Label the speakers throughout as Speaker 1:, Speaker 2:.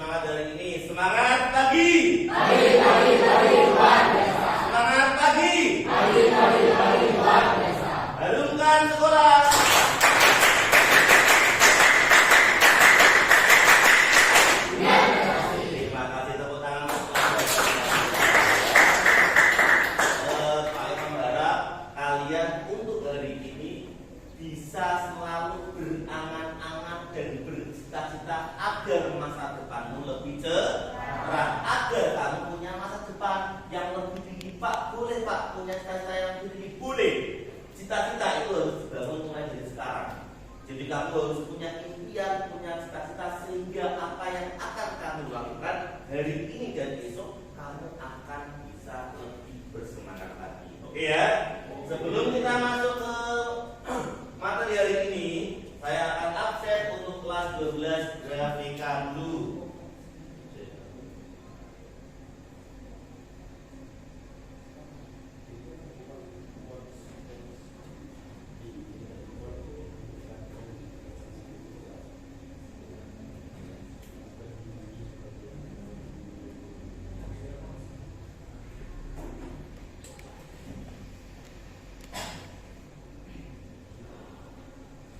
Speaker 1: semangat hari ini. Semangat pagi.
Speaker 2: Pagi luar biasa.
Speaker 1: Semangat pagi.
Speaker 2: Pagi luar biasa.
Speaker 1: Harumkan sekolah. Terima kasih, tepuk tangan. Saya berharap kalian untuk hari ini bisa selalu berangan-angan dan bercita-cita agar masa depanmu lebih cerah, agar kamu punya masa depan yang lebih tinggi. Pak, boleh Pak punya cita-cita yang lebih tinggi? Boleh. Cita-cita itu harus dibangun mulai dari sekarang. Jadi kamu harus punya impian, punya cita-cita, sehingga apa yang akan kamu lakukan hari ini dan esok kamu akan bisa lebih bersemangat lagi. Oke ya? Sebelum kita masuk ke materi hari ini, saya akan absen untuk kelas 12 grafika dulu.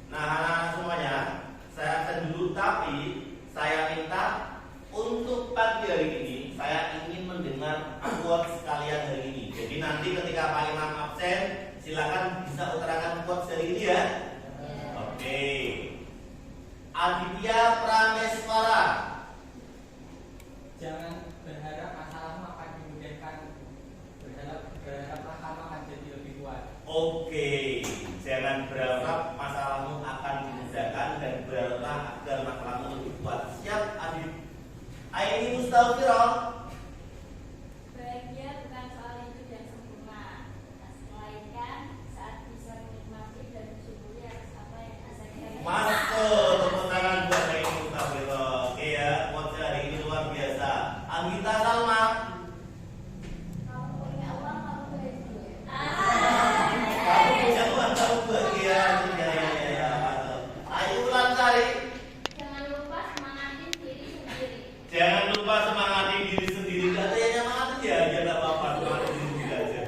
Speaker 1: Nah, semuanya, saya absen dulu, tapi saya minta untuk pagi hari ini saya ingin mendengar quotes kalian hari ini. Jadi nanti ketika Pak Imam absen, silakan bisa utarakan quotes hari ini ya. Oke. Aditya Prameswara.
Speaker 3: Jangan berharap masalahmu akan dimudahkan. Berharaplah kamu akan jadi lebih kuat.
Speaker 1: Oke. Jangan berharap masalahmu akan dimudahkan dan berharaplah agar masalahmu lebih kuat. Siap, Adit? Aini Mustafirah.
Speaker 4: Bahagia bukan soal hidup yang sempurna, melainkan saat bisa menikmati dan bersyukuri atas apa yang bisa kita
Speaker 1: Masuk, tepuk tangan buat Aini Mustafirah. Oke ya, quotes hari ini luar biasa. Anggita Salma.
Speaker 4: Kamu punya uang, kamu bahagia.
Speaker 1: Kamu punya uang, kamu bahagia. Ya. Ayu Lansari.
Speaker 4: Jangan lupa semangatin diri sendiri.
Speaker 1: Jangan lupa semangatin diri sendiri. Katanya nyemangatin ya, ya nggak apa-apa, semangatin diri sendiri aja.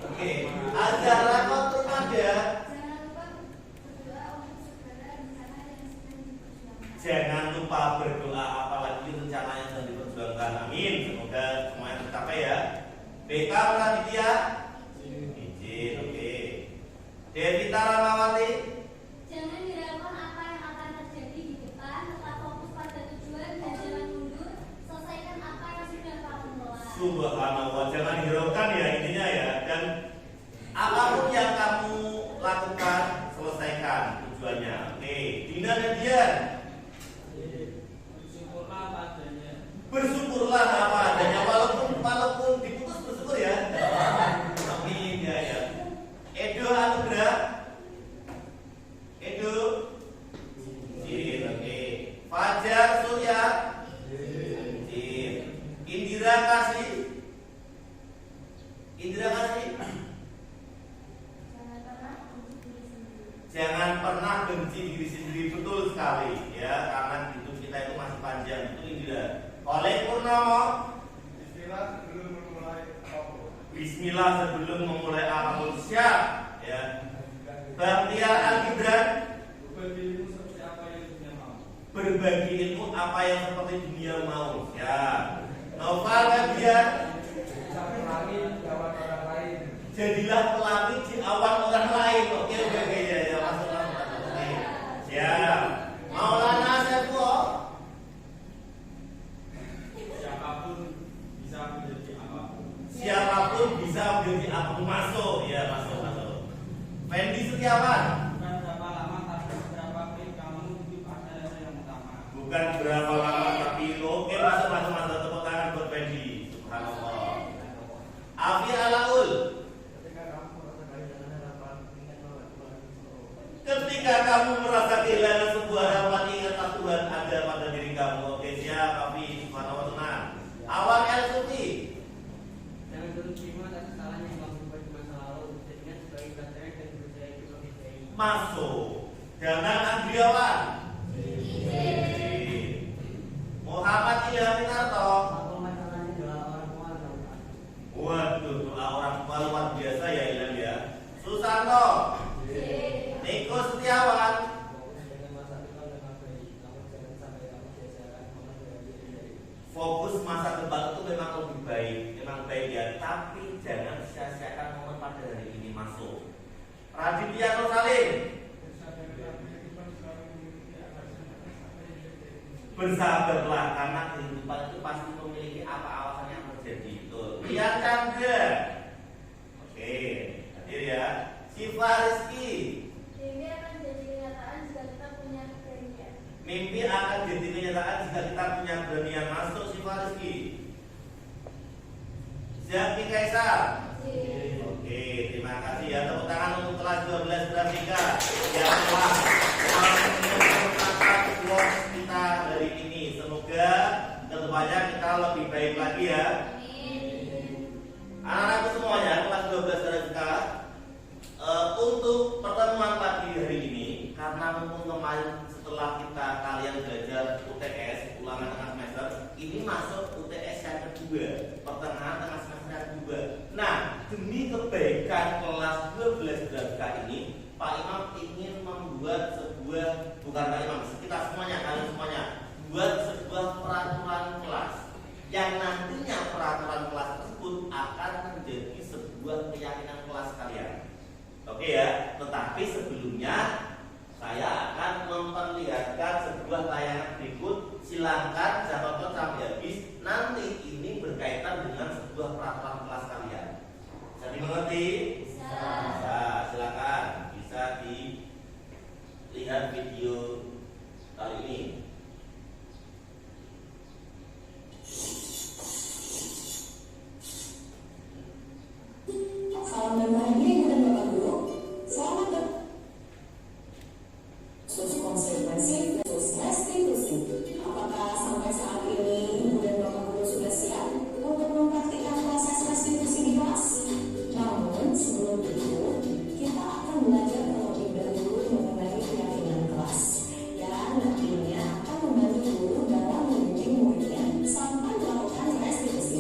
Speaker 1: Oke, Azhara Kotrumada.
Speaker 4: Jangan lupa berdoa untuk segala rencana yang sedang diperjuangkan.
Speaker 1: Jangan lupa berdoa, apalagi rencana yang sedang diperjuangkan. Amin. Semoga semuanya tercapai ya. BK Praditya. Izin, oke. Devita Ramawati.
Speaker 4: Jangan hiraukan apa yang akan terjadi di depan, tetap fokus pada tujuan dan jangan mundur. Selesaikan apa yang sudah kamu mulai.
Speaker 1: Subhanallah, jangan hiraukan ya intinya ya. Dan apapun yang kamu lakukan, selesaikan tujuannya. Oke, Dina dan Dian.
Speaker 3: Bersyukurlah padanya.
Speaker 1: Bersyukurlah apa adanya, walaupun diputus bersyukur ya. Amin ya. Edo Anugrah. Edo. Jin, oke. Fajar Surya. Jin. Indira Kasih. Indira Kasih.
Speaker 4: Jangan pernah benci diri sendiri.
Speaker 1: Jangan pernah benci diri sendiri, betul sekali ya, karena hidup kita itu masih panjang. Itu Indira. Oleh Purnomo. Bismillah sebelum memulai apapun. Siap ya. Bahtiar Al-Gibran.
Speaker 3: Berbagi ilmu seperti apa yang dunia mau.
Speaker 1: Berbagi ilmu apa yang seperti dunia mau. Ya. Noval Fabian.
Speaker 3: Bisa pelangi jawab orang lain.
Speaker 1: Jadilah pelangi di awan orang lain. Oke ya, masuk. Oke. Siap. Maulana Saifullah. Siapapun bisa menjadi apapun. Masuk ya, masuk. Fendi Setiawan.
Speaker 3: Bukan berapa lama tapi berapa kali kamu hidup adalah yang utama.
Speaker 1: Bukan berapa lama tapi oke, masuk. Tepuk tangan buat Fendi. Subhanallah. Afi Alaul. Ketika kamu merasa kehilangan sebuah harapan, ingatlah Tuhan ada pada diri kamu. Oke, siap, Afi. Subhanallah, tenang. Awal El Sufi.
Speaker 3: Jangan terima atas kesalahan yang kamu buat di masa lalu. Jadikan sebagai pelajaran dan berusaha hidup lebih baik.
Speaker 1: Masuk. Jangan Andriawan. Muhammad Ilham. fokus masa depan itu memang lebih baik, memang baik ya, tapi jangan sia-siakan momen pada hari ini masuk. Raditya Nur Salim, bersabarlah karena kehidupan itu pasti memiliki apa alasan yang terjadi. Itu Lian Chandra, oke, hadir ya. Siva Rizky,
Speaker 4: Mimpi akan jadi kenyataan jika kita punya keberanian.
Speaker 1: mimpi akan jadi kenyataan jika kita punya keberanian. Masuk Siva Rizky. Zaki Kaisar, oke, terima kasih ya. Tepuk tangan untuk kelas 12 grafika yang telah menyempurnakan works kita hari ini. Semoga kedepannya kita lebih baik lagi ya. Anak-anakku semuanya, kelas 12 grafika, untuk pertemuan pagi hari ini, karena mumpung kemarin setelah kalian belajar UTS ulangan tengah semester, ini masuk UTS yang kedua, pertengahan tengah semester yang kedua. Nah, demi kebaikan kelas 12 grafika ini, Pak Imam ingin membuat sebuah, bukan Pak Imam, kita semuanya, kalian semuanya, buat sebuah peraturan kelas yang nantinya peraturan kelas tersebut akan menjadi sebuah keyakinan kelas kalian. Oke ya, tetapi sebelumnya saya akan memperlihatkan sebuah tayangan berikut. Silakan jangan tonton sampai habis. Nanti ini berkaitan dengan sebuah peraturan kelas kalian. Bisa dimengerti? Bisa. Silakan bisa dilihat video kali ini.
Speaker 2: Salam dan bahagia Ibu dan Bapak Guru. Selamat bersus konsekuensi versus restitusi. Apakah sampai saat ini Ibu dan Bapak Guru sudah siap untuk mempraktikkan proses restitusi di kelas? Namun sebelum itu, kita akan belajar terlebih dahulu mengenai keyakinan kelas yang nantinya akan membantu guru dalam membimbing muridnya sampai melakukan restitusi.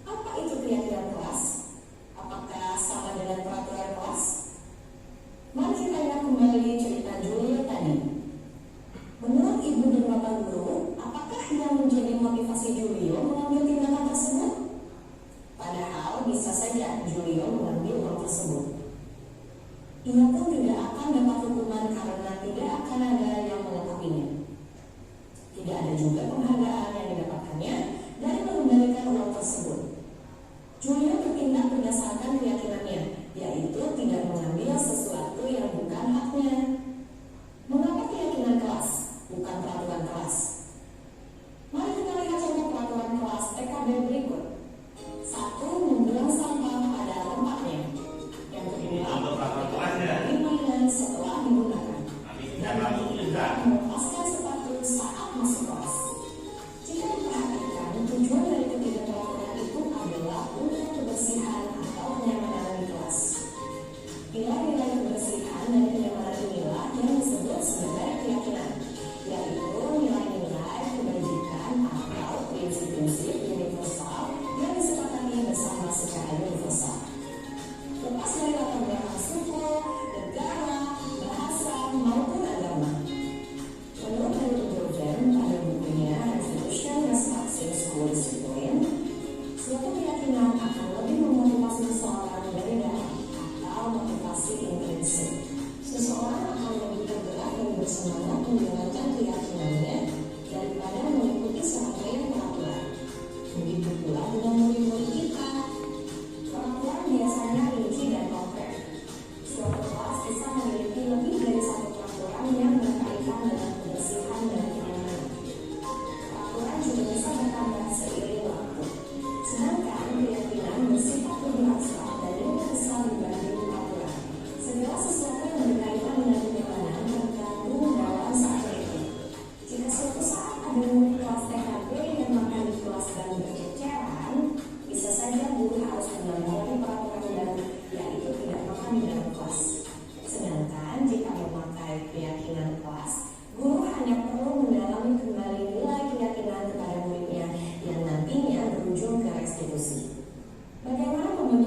Speaker 2: Apa itu keyakinan kelas? Apakah sama dengan peraturan kelas? Mari kita lihat kembali cerita Julio tadi. Menurut Ibu dan Bapak Guru, apakah yang menjadi motivasi Julio mengambil tindakan tersebut? Padahal bisa saja Julio mengambil uang tersebut. Ia pun tidak akan dapat hukuman karena tidak akan ada yang mengetahuinya. Tidak ada juga penghargaan yang didapatkannya dari mengembalikan uang tersebut. Julio bertindak berdasarkan keyakinannya, yaitu tidak mengambil sesuatu yang bukan haknya. Mengapa keyakinan kelas, bukan peraturan kelas? Mari kita lihat contoh peraturan kelas TKB berikut. 1. Membuang sampah pada tempatnya. Yang kedua,
Speaker 1: Contoh peraturan kelas ya.
Speaker 2: mengurangi mainan setelah digunakan.
Speaker 1: Nanti bisa kamu tuliskan.
Speaker 2: Melepaskan sepatu saat masuk kelas. Jika diperhatikan, tujuan dari ketiga peraturan itu adalah untuk kebersihan atau kenyamanan di kelas. Nilai-nilai kebersihan dan kenyamanan inilah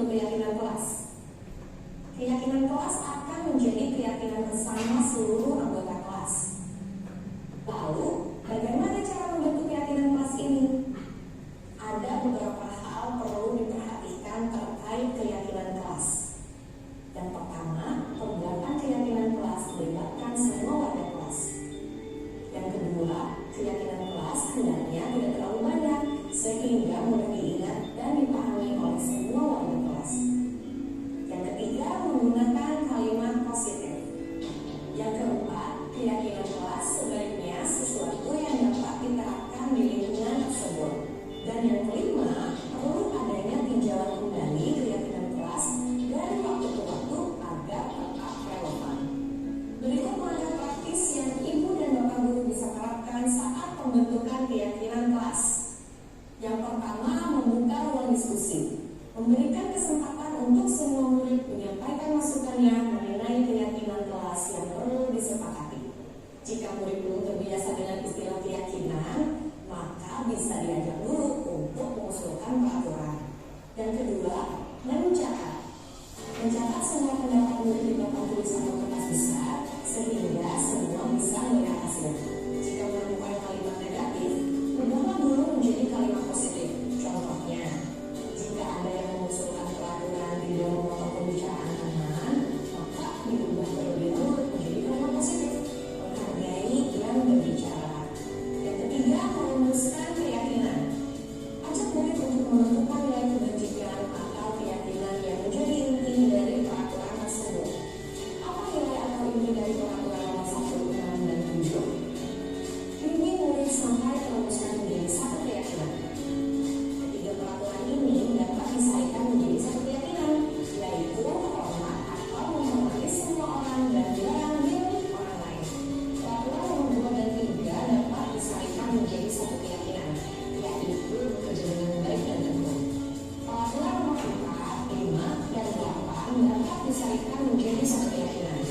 Speaker 2: membentuk keyakinan kelas. Keyakinan kelas akan menjadi keyakinan bersama seluruh anggota kelas. Lalu, bagaimana cara membentuk keyakinan kelas ini? Ada beberapa hal perlu diperhatikan terkait keyakinan kelas. Yang pertama, pembuatan keyakinan kelas melibatkan semua warga kelas. Yang kedua, keyakinan kelas hendaknya tidak terlalu banyak sehingga mudah diingat dan dipahami oleh semua warga kelas. Yang ketiga, menggunakan kalimat positif. Yang keempat, keyakinan kelas sebaiknya sesuatu yang dapat diterapkan di lingkungan tersebut. Dan yang kelima, perlu adanya tinjauan kembali keyakinan kelas dari waktu ke waktu agar tetap relevan. Berikut langkah praktis yang ibu dan bapak guru bisa terapkan saat pembentukan keyakinan kelas. Yang pertama, membuka ruang diskusi. Memberikan kesempatan untuk semua murid menyampaikan masukannya mengenai keyakinan kelas yang perlu disepakati. Jika murid belum terbiasa dengan istilah keyakinan, maka bisa diajak dulu untuk mengusulkan peraturan. Yang kedua, mencatat. Mencatat semua pendapat murid di papan tulis atau kertas besar sehingga semua bisa melihat hasilnya. Jika menemukan kalimat negatif, ubahlah dulu menjadi kalimat positif. Contohnya, jika ada yang mengusulkan peraturan di dalam nota pembicaraan teman, maka diubah terlebih dahulu menjadi kalimat positif. Menghargai yang berbicara. Yang ketiga, merumuskan keyakinan. Ajak murid untuk menentukan nilai kebajikan atau keyakinan yang menjadi inti dari peraturan tersebut. Apa nilai atau inti dari peraturan nomor 1, 6, dan 7? Bimbing murid sampai merumuskan menjadi satu keyakinan. Ketiga peraturan ini dapat disaikan menjadi satu keyakinan, yaitu hormat atau menghormati semua orang dan dilarang milik orang lain. Peraturan nomor 2 dan 3 dapat disaikan menjadi satu keyakinan, yaitu bekerja dengan baik dan teguh. Peraturan nomor 4, 5, dan 8 dapat disaikan menjadi satu keyakinan,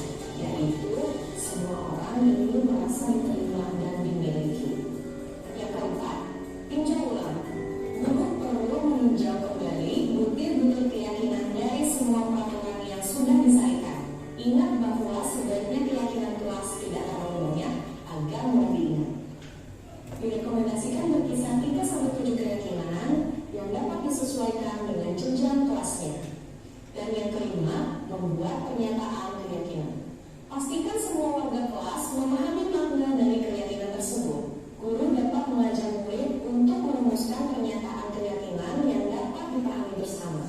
Speaker 2: yaitu semua orang dulu merasa diterima dan dimiliki. Yang keempat, tinjau ulang. Guru perlu meninjau kembali butir-butir keyakinan dari semua peraturan yang sudah disaikan. Ingat bahwa sebaiknya keyakinan kelas tidak terlalu banyak agar mudah diingat. Direkomendasikan berkisar 3-7 keyakinan yang dapat disesuaikan dengan jenjang kelasnya. Dan yang kelima, membuat pernyataan keyakinan. Pastikan semua warga kelas memahami makna dari keyakinan tersebut. Guru dapat mengajak murid untuk merumuskan pernyataan keyakinan yang dapat dipahami bersama.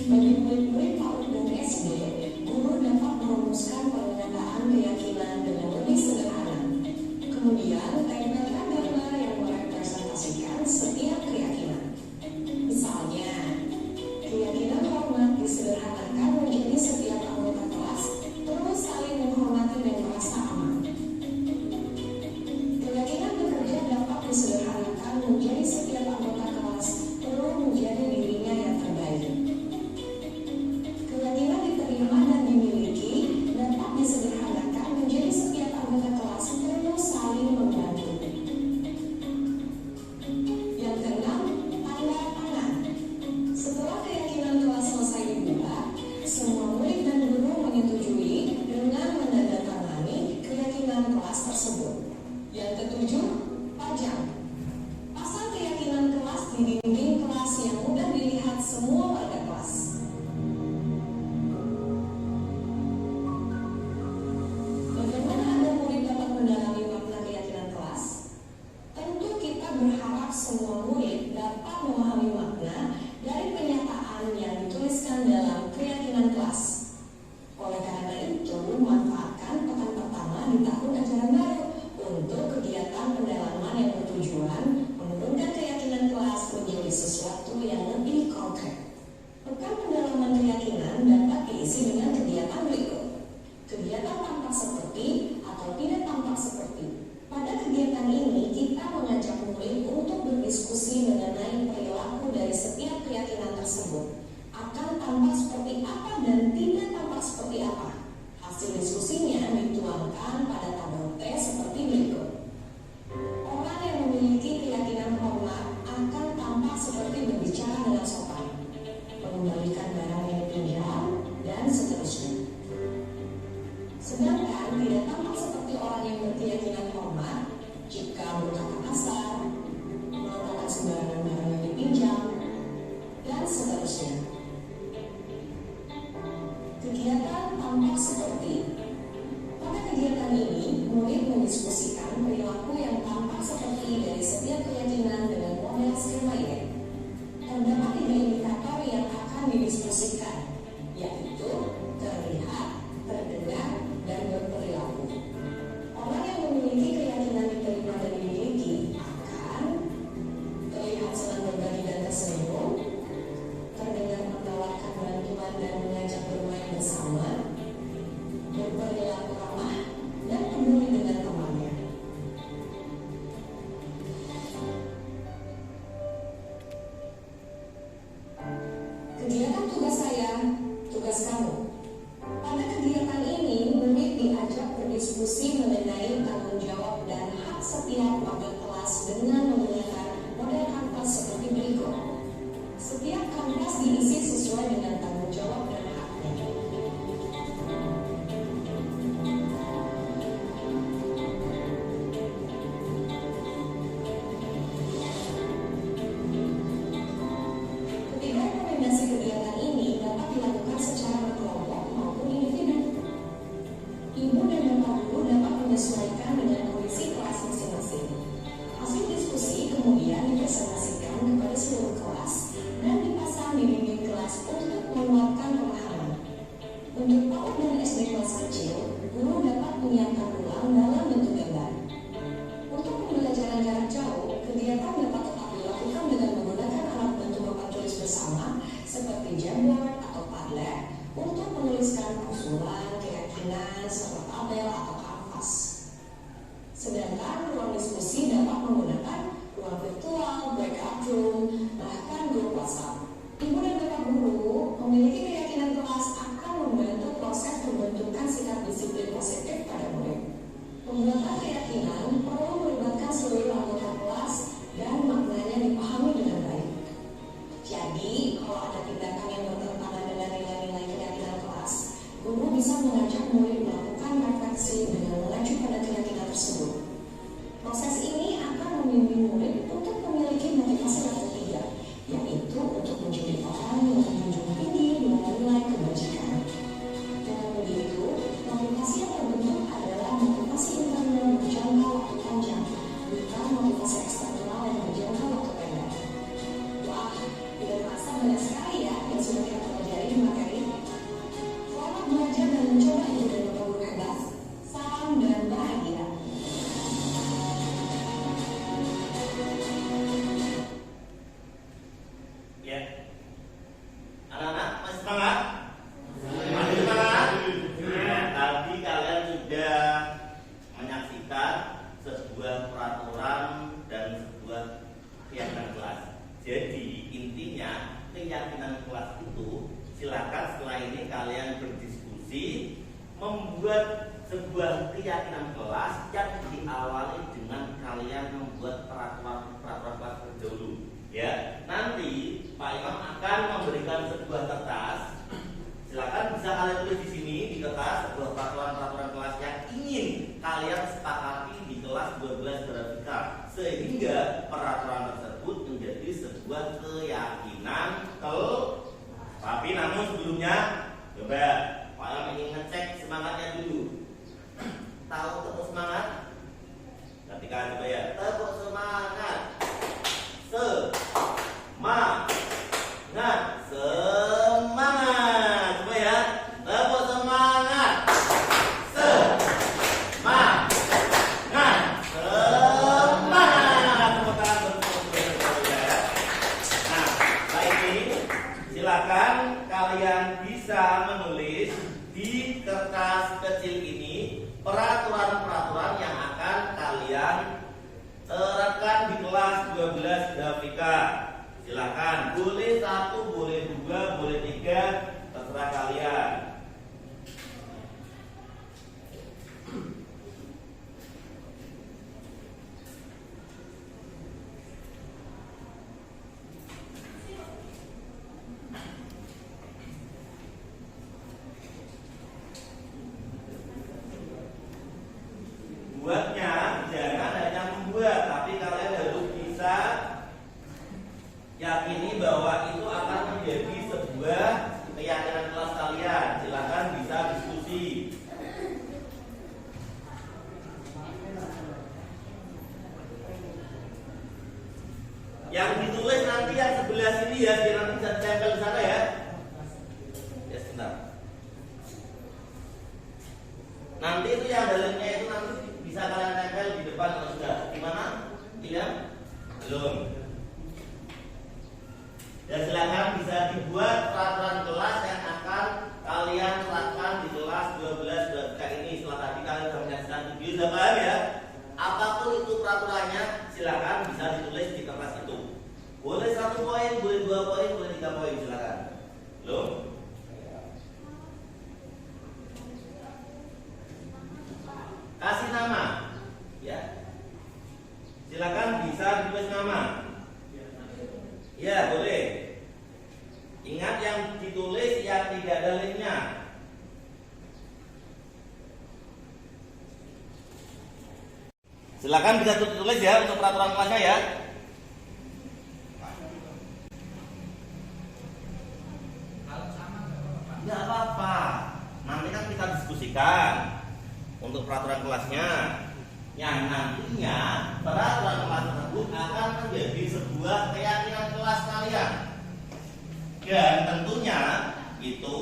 Speaker 2: Bagi murid-murid PAUD dan SD, guru dapat merumuskan pernyataan keyakinan dengan lebih sederhana. Kemudian, tempelkan gambar yang merepresentasikan setiap keyakinan. Misalnya, keyakinan hormat disederhanakan menjadi setiap anggota kelas terus saling menghormati dan merasa aman. Keyakinan bekerja dapat disederhanakan menjadi setiap anggota kelas perlu menjadi dirinya yang terbaik. Keyakinan diterima dan dimiliki dapat disederhanakan menjadi setiap anggota kelas perlu saling membantu. Yang keenam, tanda tangan. Setelah keyakinan kelas selesai dibuat, semua murid dan guru menyetujui dengan menandatangani keyakinan kelas tersebut. Yang ketujuh, pajang. Pasang keyakinan kelas di dinding kelas yang mudah dilihat semua warga kelas. Bagaimana agar murid dapat mendalami makna keyakinan kelas? Tentu kita berharap semua murid dapat memahami makna dari pernyataan yang dituliskan dalam keyakinan kelas. Oleh karena itu, manfaatkan pekan pertama di tahun ajaran baru untuk kegiatan pendalaman yang bertujuan menurunkan keyakinan kelas menjadi sesuatu yang lebih konkret. Pekan pendalaman keyakinan dapat diisi dengan kegiatan berikut. Kegiatan tampak seperti atau tidak tampak seperti. Pada kegiatan ini, kita mengajak murid untuk berdiskusi mengenai perilaku dari setiap keyakinan tersebut. Akan tampak seperti Kegiatan tampak seperti: pada kegiatan ini, murid mendiskusikan perilaku yang tampak seperti dari setiap keyakinan dengan model skema ini. Terdapat 3 indikator yang akan didiskusikan, yaitu terlihat, terdengar, dan berperilaku. Orang yang memiliki keyakinan diterima dan dimiliki akan terlihat senang berbagi dan tersenyum, terdengar menawarkan bantuan dan mengajak bermain bersama, berperilaku ramah, dan peduli dengan temannya. Kegiatan tugas saya, tugas kamu. Pada kegiatan ini, murid diajak berdiskusi mengenai tanggung jawab dan hak setiap wakil kelas dengan menggunakan model kanvas seperti berikut. Setiap kanvas diisi sesuai dengan tanggung jawab dan haknya. Ketiga rekomendasi kegiatan ini dapat dilakukan secara berkelompok maupun individu. Ibu dan bapak guru dapat menyesuaikan dengan kondisi kelas masing-masing. Hasil diskusi kemudian dipresentasikan kepada seluruh kelas dan dipasang di dinding kelas untuk menguatkan pemahaman. Untuk PAUD dan SD kelas kecil, guru dapat menyiapkan ulang dalam bentuk gambar. Untuk pembelajaran jarak jauh, kegiatan dapat tetap dilakukan dengan menggunakan alat bantu papan tulis bersama seperti Jamboard atau Padlet untuk menuliskan usulan, keyakinan, serta tabel atau kanvas. Sedangkan ruang diskusi dapat menggunakan ruang virtual, breakout room, bahkan grup WhatsApp. Ibu dan bapak guru memiliki keyakinan kelas akan membantu proses pembentukan sikap disiplin positif pada murid. Pembuatan keyakinan perlu melibatkan seluruh anggota kelas dan maknanya dipahami dengan baik. Jadi, kalau ada tindakan yang bertentangan dengan nilai-nilai keyakinan kelas, guru bisa mengajak murid melakukan refleksi dengan mengacu pada keyakinan tersebut. Proses ini akan membimbing murid untuk memiliki motivasi level 3, yaitu untuk menjadi orang yang menjunjung tinggi nilai-nilai kebajikan. Dengan begitu, motivasi yang terbentuk adalah motivasi internal berjangka waktu panjang, bukan motivasi eksternal yang berjangka waktu pendek. Wah, tidak terasa banyak sekali ya yang sudah kita pelajari di materi. Selamat belajar dan mencoba ibu dan bapak guru hebat. Salam dan bahagia.
Speaker 1: Ya, anak-anak masih semangat? Masih semangat? Ya, tadi kalian sudah menyaksikan sebuah peraturan dan sebuah keyakinan kelas. Jadi intinya keyakinan kelas itu silakan setelah ini kalian berdiskusi membuat sebuah keyakinan kelas yang diawali dengan kalian membuat peraturan kelas terdahulu. Ya, nanti Pak Imam akan memberikan sebuah kertas. Silakan bisa kalian tulis di sini di kertas sebuah peraturan kelas yang ingin kalian sepakati di kelas 12 grafika, sehingga peraturan tersebut menjadi sebuah keyakinan Tapi namun sebelumnya, coba Pak Imam ingin ngecek semangatnya dulu. Tahu tepuk semangat? Ketika coba ya, tepuk semangat. Semangat, coba ya, tepuk semangat. Semangat. Tepuk tangan bersama ya. Nah, baik ini silakan kalian bisa menulis di kertas kecil ini peraturan-peraturan yang akan kalian terapkan di kelas 12 grafika. Silakan, boleh 1, boleh 2, boleh 3, terserah kalian. Buatnya jangan hanya membuat, tapi kalian harus bisa yakini bahwa itu akan menjadi sebuah keyakinan ya, biar nanti bisa ditempel di sana ya. Ya sebentar. Nanti itu yang dalamnya itu nanti bisa kalian tempel di depan kalau sudah. Gimana? Iya? Belum. Dan silakan bisa dibuat peraturan kelas yang akan kalian terapkan di kelas 12 ini. Setelah tadi kalian sudah menyaksikan video, sudah paham ya? Apapun itu peraturannya, silakan bisa ditulis di kertas itu. Boleh 1 poin, boleh 2 poin, boleh 3 poin, silakan. Belum? Kasih nama, ya. Silakan bisa ditulis nama. Ya, boleh. Ingat yang ditulis yang tidak ada linknya. Silakan bisa ditulis ya untuk peraturan kelasnya ya. Tidak apa-apa. Nanti kan kita diskusikan untuk peraturan kelasnya. Yang nantinya peraturan kelas tersebut akan menjadi sebuah keyakinan kelas kalian. Dan tentunya itu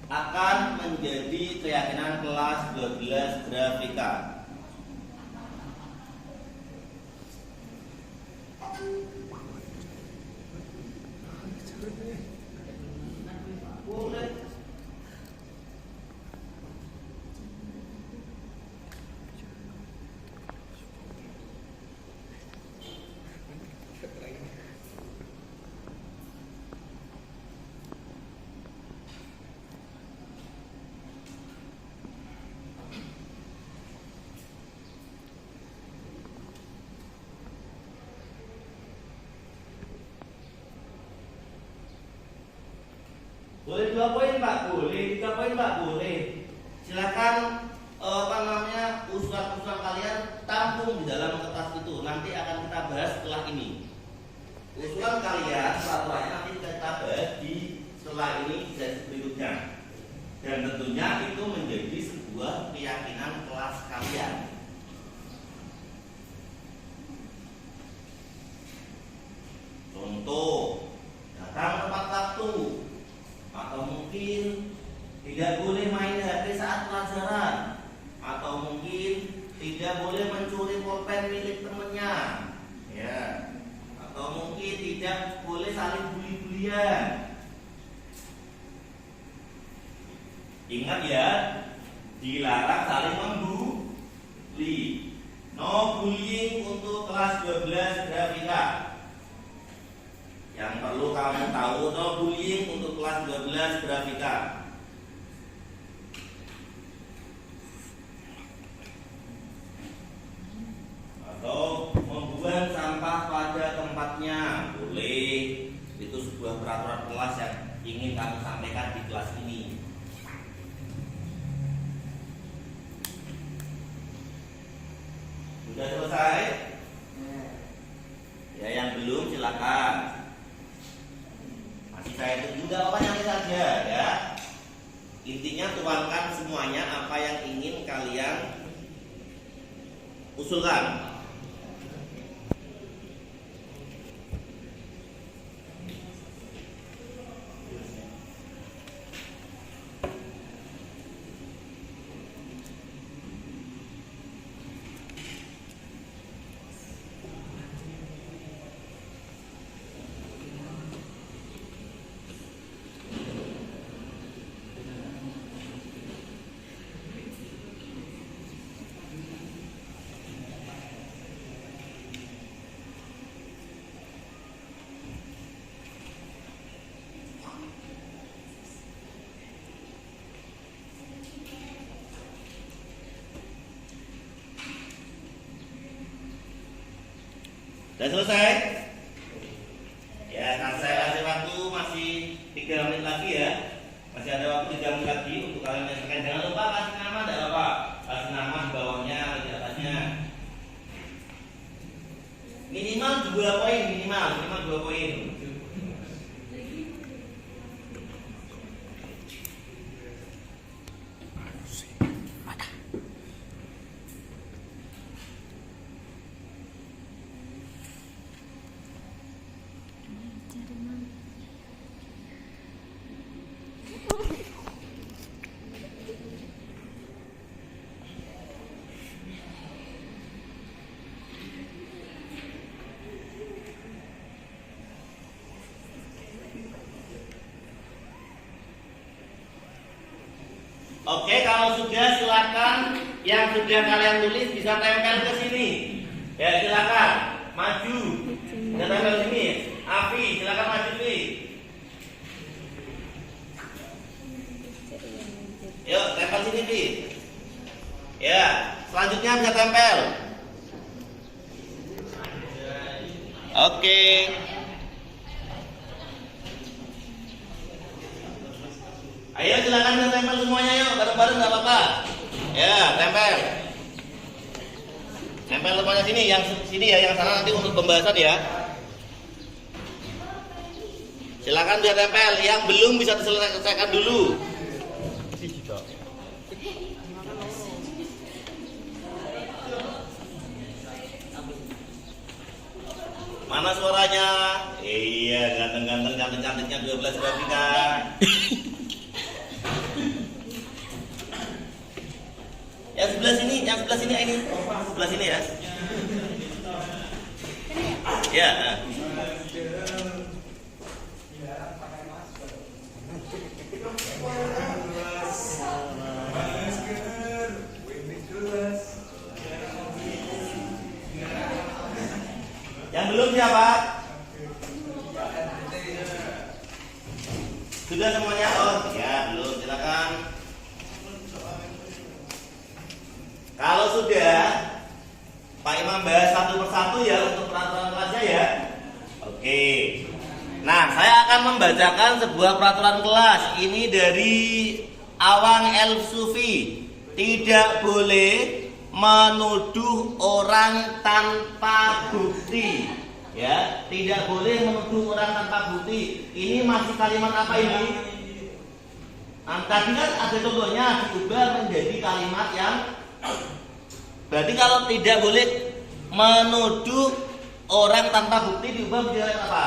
Speaker 1: akan menjadi keyakinan kelas 12 grafika. Boleh. Boleh 2 poin Pak, boleh 3 poin Pak, boleh. Silakan usulan-usulan kalian tampung di dalam kertas itu. Nanti akan kita bahas setelah ini. Usulan kalian peraturannya nanti kita bahas di setelah ini di sesi berikutnya. Dan tentunya itu menjadi sebuah keyakinan kelas kalian. Contoh, datang tepat waktu. Atau mungkin tidak boleh main HP saat pelajaran, atau mungkin tidak boleh mencuri pulpen milik temannya, ya, atau mungkin tidak boleh saling bully-bulian. Ingat ya, dilarang saling membuli. No bullying untuk kelas 12 grafika. Yang perlu kamu tahu, no bullying untuk kelas 12 grafika. Atau membuang sampah pada tempatnya, boleh. Itu sebuah peraturan kelas yang ingin kami sampaikan di kelas ini. Sudah selesai? Ya, yang belum silakan. Saya itu juga apa yang saja ya. Intinya tuangkan semuanya apa yang ingin kalian usulkan. Sudah selesai? Ya, kan saya kasih waktu masih 3 menit lagi ya. Masih ada waktu 3 menit lagi untuk kalian menyelesaikan. Jangan lupa kasih nama, tidak apa. Kasih nama di bawahnya atau di atasnya. Minimal 2 poin, minimal 2 poin. Oke, kalau sudah silakan yang sudah kalian tulis bisa tempel ke sini. Ya, silakan maju. Bisa tempel ke sini. Afi, silakan maju, Fi. Yuk, tempel sini, Fi. Ya, selanjutnya bisa tempel. Oke. Ayo silakan bisa tempel semuanya, yuk, bareng-bareng nggak apa-apa. Ya, tempel. Tempel semuanya sini, yang sini ya, yang sana nanti untuk pembahasan ya. Silakan bisa tempel, yang belum bisa diselesaikan dulu. Mana suaranya? Iya, ganteng-ganteng, cantik-cantiknya 12 grafika. Yang sebelah sini ini. Sebelah sini ya. Ya. Yang belum siapa? Sudah semuanya? Oh, ya belum. Silakan. Kalau sudah, Pak Imam bahas satu persatu ya untuk peraturan kelasnya ya. Oke. Nah, saya akan membacakan sebuah peraturan kelas. Ini dari Awang El Sufi. Tidak boleh menuduh orang tanpa bukti. Ya, tidak boleh menuduh orang tanpa bukti. Ini masih kalimat apa ini? Nah, tadi kan ada contohnya diubah menjadi kalimat yang berarti kalau tidak boleh menuduh orang tanpa bukti diubah menjadi apa?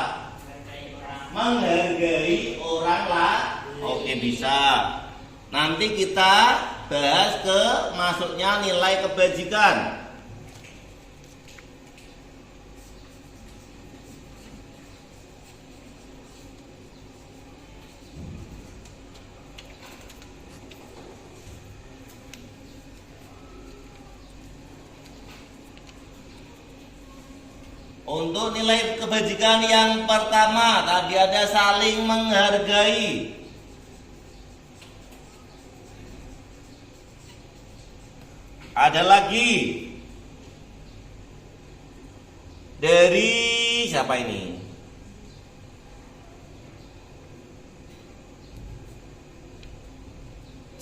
Speaker 1: Menghargai orang lah. Oke, bisa. Nanti kita bahas ke masuknya nilai kebajikan. Untuk nilai kebajikan yang pertama tadi ada saling menghargai. Ada lagi dari siapa ini?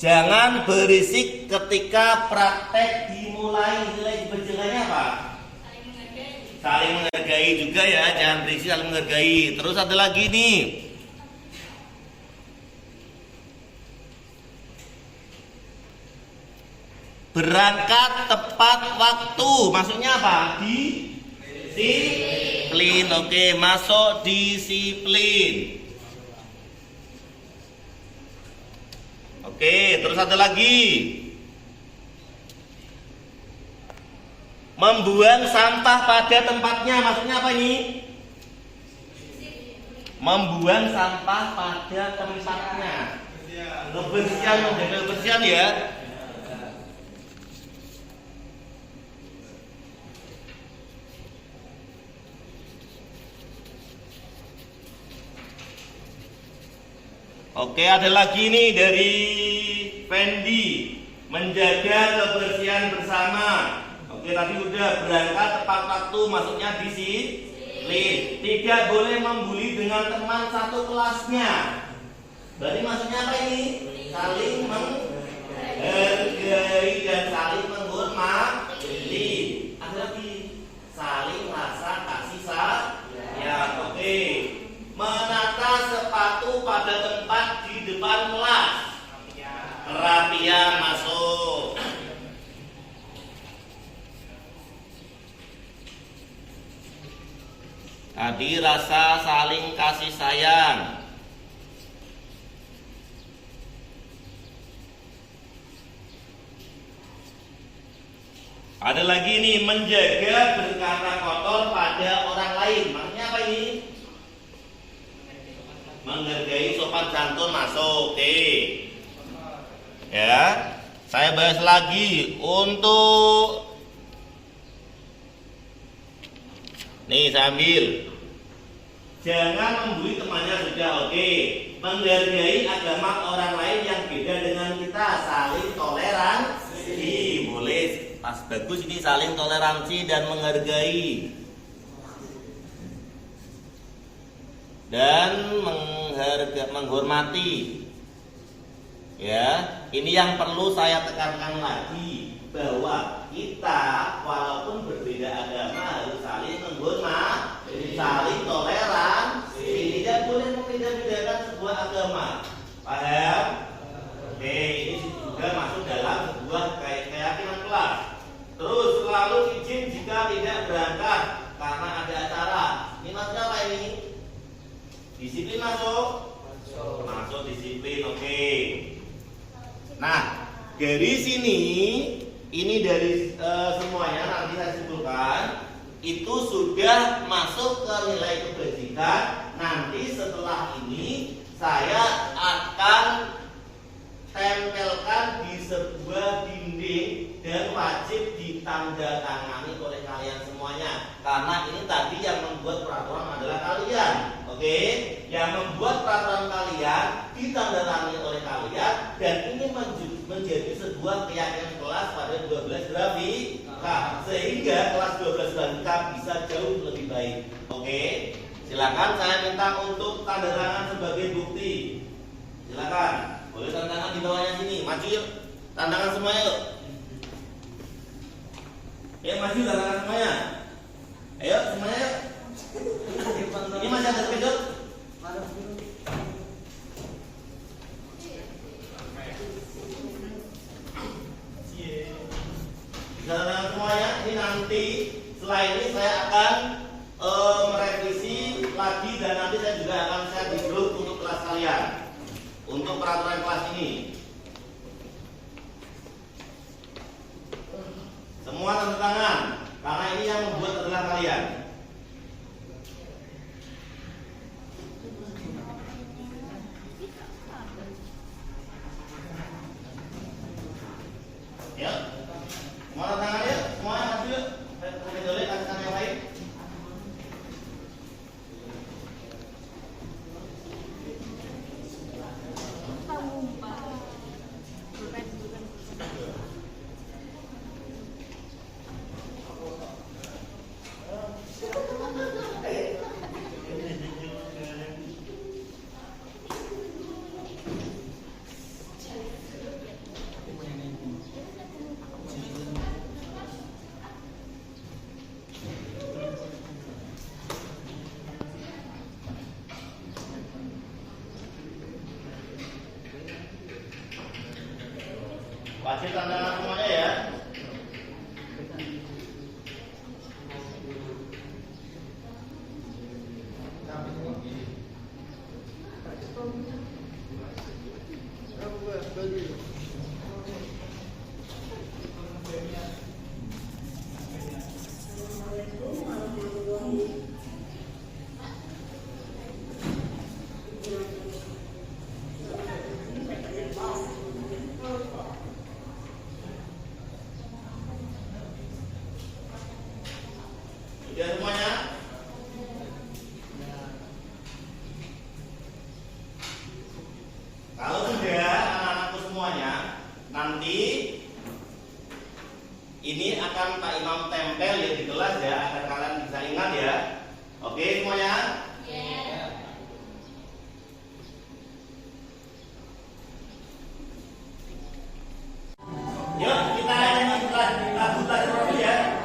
Speaker 1: Jangan berisik ketika praktek dimulai. Nilai kebajikannya apa? Saling menghargai juga ya, jangan berisik, saling menghargai. Terus ada lagi nih. Berangkat tepat waktu. Maksudnya apa? Disiplin. Oke, masuk disiplin. Oke, terus ada lagi. Membuang sampah pada tempatnya. Maksudnya apa ini? Membuang sampah pada tempatnya. Kebersihan, menjaga kebersihan ya. Oke, ada lagi nih dari Fendi. Menjaga kebersihan bersama. Oke, tadi udah berangkat tepat waktu, maksudnya disiplin. Tidak boleh membuli dengan teman satu kelasnya. Berarti maksudnya apa ini? Saling menghargai dan saling menghormati. Ada lagi saling rasa kasih sayang. Oke. Menata sepatu pada tempat di depan kelas. Kerapian masuk. Tadi rasa saling kasih sayang. Ada lagi nih, menjaga berkata kotor pada orang lain. Maksudnya apa ini? Menghargai sopan santun masuk. Oke. Ya, saya bahas lagi untuk nih, saya ambil. Jangan membuli temannya, sudah oke. Menghargai agama orang lain yang beda dengan kita, saling toleransi. Boleh, pas bagus ini, saling toleransi dan menghargai. Dan menghormati. Ya, ini yang perlu saya tekankan lagi, bahwa kita walaupun berbeda agama harus saling menghormati, saling toleransi. Tidak boleh membeda-bedakan sebuah agama. Paham? Oke, ini juga masuk dalam sebuah keyakinan kelas. Terus selalu izin jika tidak berangkat karena ada acara. Ini masuk apa ini? Disiplin masuk? Masuk disiplin, oke. Nah, dari sini, ini dari semuanya nanti saya simpulkan, itu sudah masuk ke nilai kebajikan. Nanti setelah ini saya akan tempelkan di sebuah dinding dan wajib ditandatangani oleh kalian semuanya. Karena ini tadi yang membuat peraturan adalah kalian, oke? Yang membuat peraturan kalian ditandatangani oleh kalian, dan ini menjadi sebuah keyakinan kelas pada 12 grafika, sehingga kelas 12 grafika bisa jauh lebih baik. Oke, silakan saya minta untuk tanda tangan sebagai bukti. Silakan, boleh tanda tangan di bawahnya sini. Maju yuk, tanda tangan semuanya yuk. Ya, maju tanda tangan semuanya. Ayo semuanya yuk. Ini masih ada spidol? Tanda semuanya. Ini nanti setelah ini saya akan merevisi lagi, dan nanti saya juga akan share di grup untuk kelas kalian untuk peraturan kelas ini. Semua tanda tangan, karena ini yang membuat adalah kalian. Ya, semua tanda tangan ya, semuanya maju yuk. Oke, boleh kasih tangan yang lain. Wajib tanda tangan semuanya ya. Sudah semuanya? Kalau sudah anak-anakku semuanya, nanti ini akan Pak Imam tempel ya di kelas ya, agar kalian bisa ingat ya. Oke semuanya? Yuk kita nyanyi lagu dulu ya.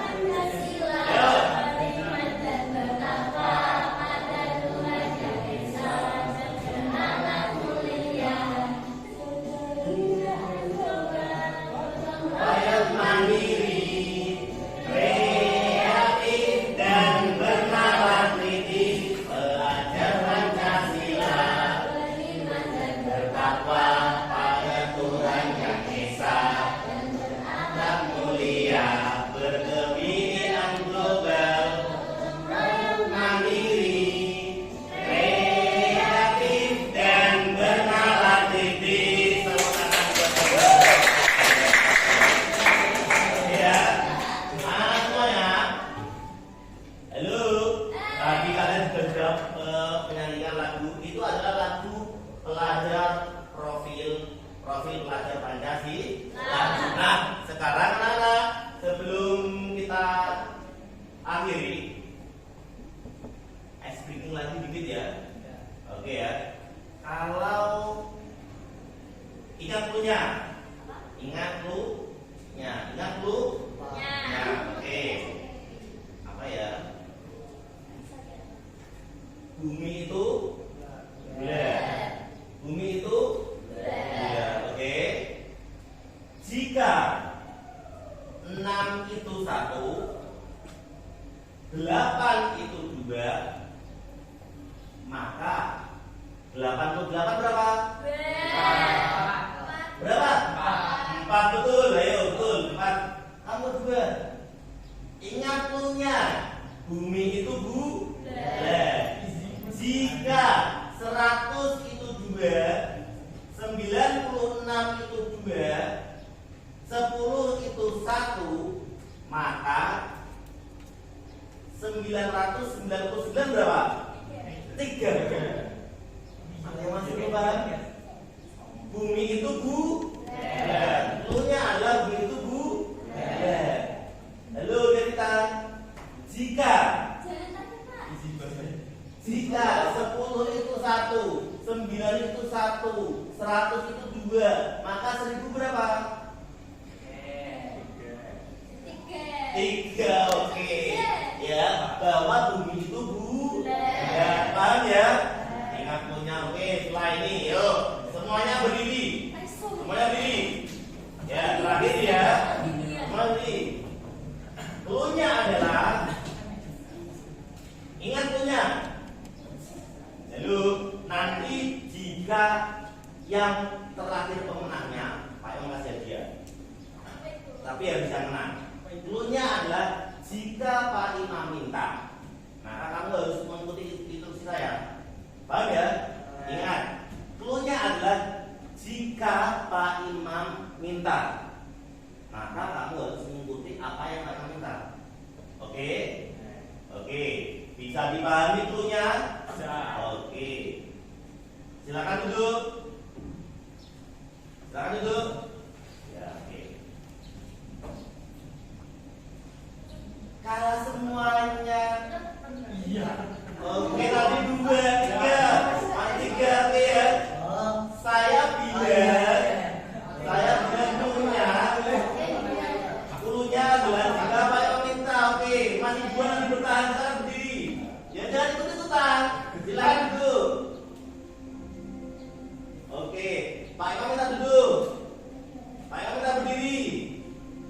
Speaker 1: Kreatif dan bernalar kritis. Tepuk tangan buat saya. clue-nya. Ingat clue-nya. Ingat clue-nya. Oke. Apa ya? Bumi itu bulat. Bumi itu bulat. Oke. Jika 6 itu 1, 8 itu 2, maka 88 berapa? Berapa? 4 betul. Ayo betul 4. Kamu 2. Ingat clue-nya. Bumi itu bulat. Jika 100 itu 2, 96 itu 2, 10 itu 1, maka 999 berapa? 3. Yang masih belum paham? Bumi itu bulat. Clue-nya adalah bumi itu bulat. Halo Delita. Jika 10 itu 1, 9 itu 1, 100 itu 2, maka 1000 berapa? 3. Oke. Ya, bahwa bumi itu bulat. Paham ya? Ingat punya. Oke, setelah ini yuk semuanya berdiri. Semuanya berdiri. Ya, terakhir ya. Semuanya berdiri. Clue-nya adalah, ingat punya. Lalu nanti jika yang terakhir pemenangnya, Pak Imam kasih hadiah. Tapi harus bisa menang. Clue-nya adalah jika Pak Imam minta, maka kamu harus mengikuti instruksi saya. Paham ya? Ingat, clue-nya adalah jika Pak Imam minta, maka kamu harus mengikuti apa yang Pak Imam minta. Oke? Oke. Bisa dipahami clue-nya? Oke. Silakan duduk. Silakan duduk. Ya, oke. Kalau semuanya oke, tadi 2, 3. Masih 3, oke ya. Saya bilang clue-nya adalah jika Pak Imam minta. Oke, masih 2 nanti bertahan, sekarang berdiri. Ya jangan ikut-ikutan. Silakan duduk. Oke, Pak Imam minta duduk. Pak Imam minta berdiri.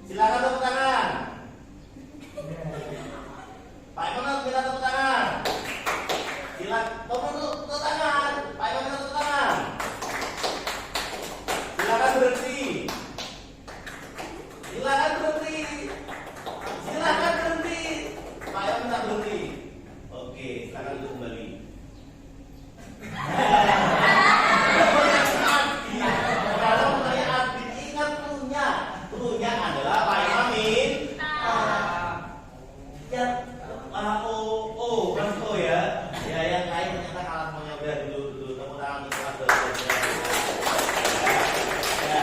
Speaker 1: Silakan tepuk tangan. Pak Imam minta tepuk tangan. Silakan tepuk tangan. Pak Imam minta tepuk tangan. Silakan berhenti. Silakan berhenti. Silakan berhenti. Pak Imam minta berhenti. Oke, silakan duduk kembali. Kalau pertanyaan ingat clue-nya. Clue-nya adalah Pak Imam minta. Ya, kan O ya. Ya, yang lain ternyata kalah semuanya. Udah dulu tepuk tangan untuk kelas 12. Ya.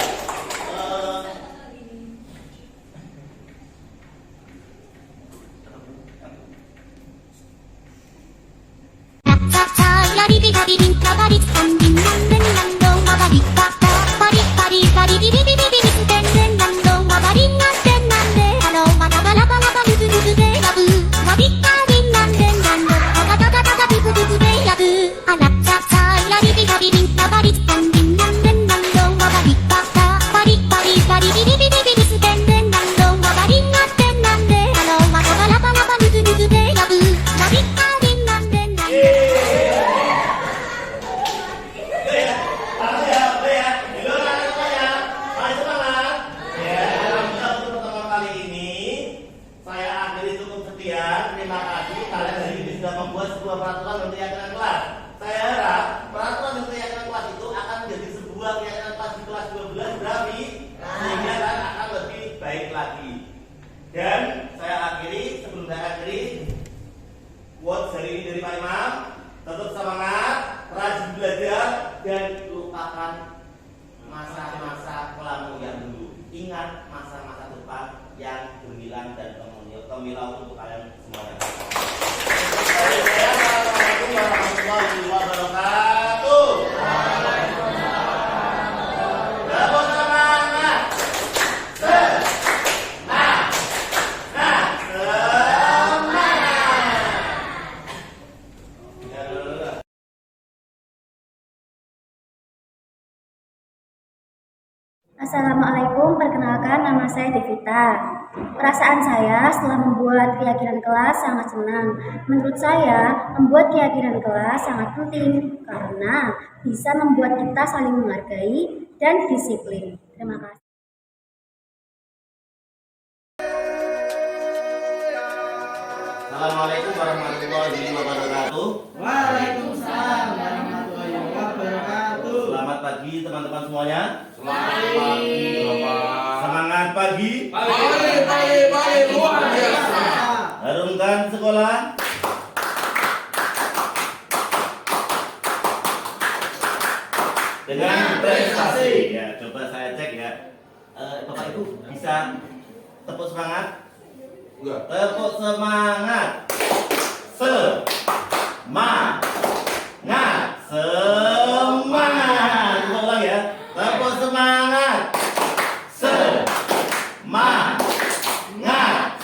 Speaker 1: Terima kasih kalian hari ini sudah membuat sebuah peraturan dan keyakinan kelas. Saya harap peraturan dan keyakinan kelas itu akan menjadi sebuah keyakinan kelas di kelas 12 berarti sehingga akan lebih baik lagi. Dan saya akhiri, sebelum saya akhiri, quotes hari ini dari Pak Imam. Tetap semangat, rajin belajar, dan lupakan masa-masa kelamu yang dulu. Ingat masa-masa depan yang gemilang dan gemilang untuk kalian semuanya. Assalamualaikum warahmatullahi wabarakatuh.
Speaker 5: Assalamualaikum, perkenalkan nama saya Devita. Perasaan saya setelah membuat keyakinan kelas sangat senang. Menurut saya, membuat keyakinan kelas sangat penting karena bisa membuat kita saling menghargai dan disiplin. Terima kasih.
Speaker 1: Assalamualaikum warahmatullahi wabarakatuh.
Speaker 3: Waalaikumsalam warahmatullahi wabarakatuh.
Speaker 1: Selamat pagi teman-teman semuanya.
Speaker 6: Selamat pagi, Bapak.
Speaker 1: Semangat pagi.
Speaker 6: Pagi, luar biasa.
Speaker 1: Harumkan sekolah. Dengan prestasi. Ya, coba saya cek ya. Bapak Ibu bisa tepuk semangat.
Speaker 6: Enggak.
Speaker 1: Tepuk semangat. Semangat. Semangat. Kita ulang ya. Tepuk semangat. Semangat.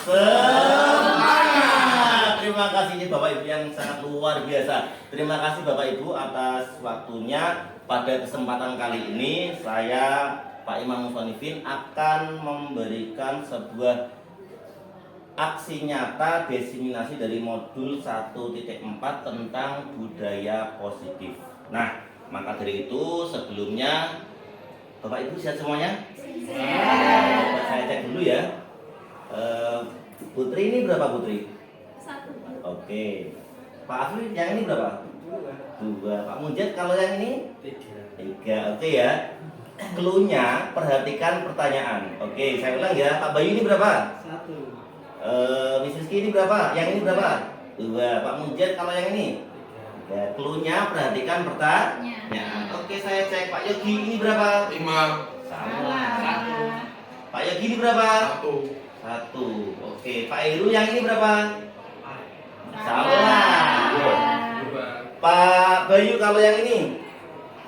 Speaker 1: Semangat. Terima kasih ini Bapak Ibu yang sangat luar biasa. Terima kasih Bapak Ibu atas waktunya. Pada kesempatan kali ini saya Pak Imam Musonifin akan memberikan sebuah aksi nyata diseminasi dari modul 1.4 tentang budaya positif. Nah, maka dari itu sebelumnya Bapak Ibu siap semuanya? Coba saya cek dulu ya. Putri ini berapa Putri?
Speaker 4: 1.
Speaker 1: Oke. Pak Afri yang ini berapa? 2. Pak Munjat kalau yang ini? 3. Oke ya. Cluenya perhatikan pertanyaan. Oke, saya ulang ya. Pak Bayu ini berapa?
Speaker 3: 1.
Speaker 1: Miss Rizky ini berapa? Yang ini berapa? 2. Pak Munjat kalau yang ini? 3. Cluenya perhatikan pertanyaan. Oke, saya cek. Pak Yogi ini berapa?
Speaker 6: 5.
Speaker 1: Salah. Pak Yogi ini berapa? 1. Oke, Pak Heru yang ini berapa? Salah. Pak Bayu kalau yang ini?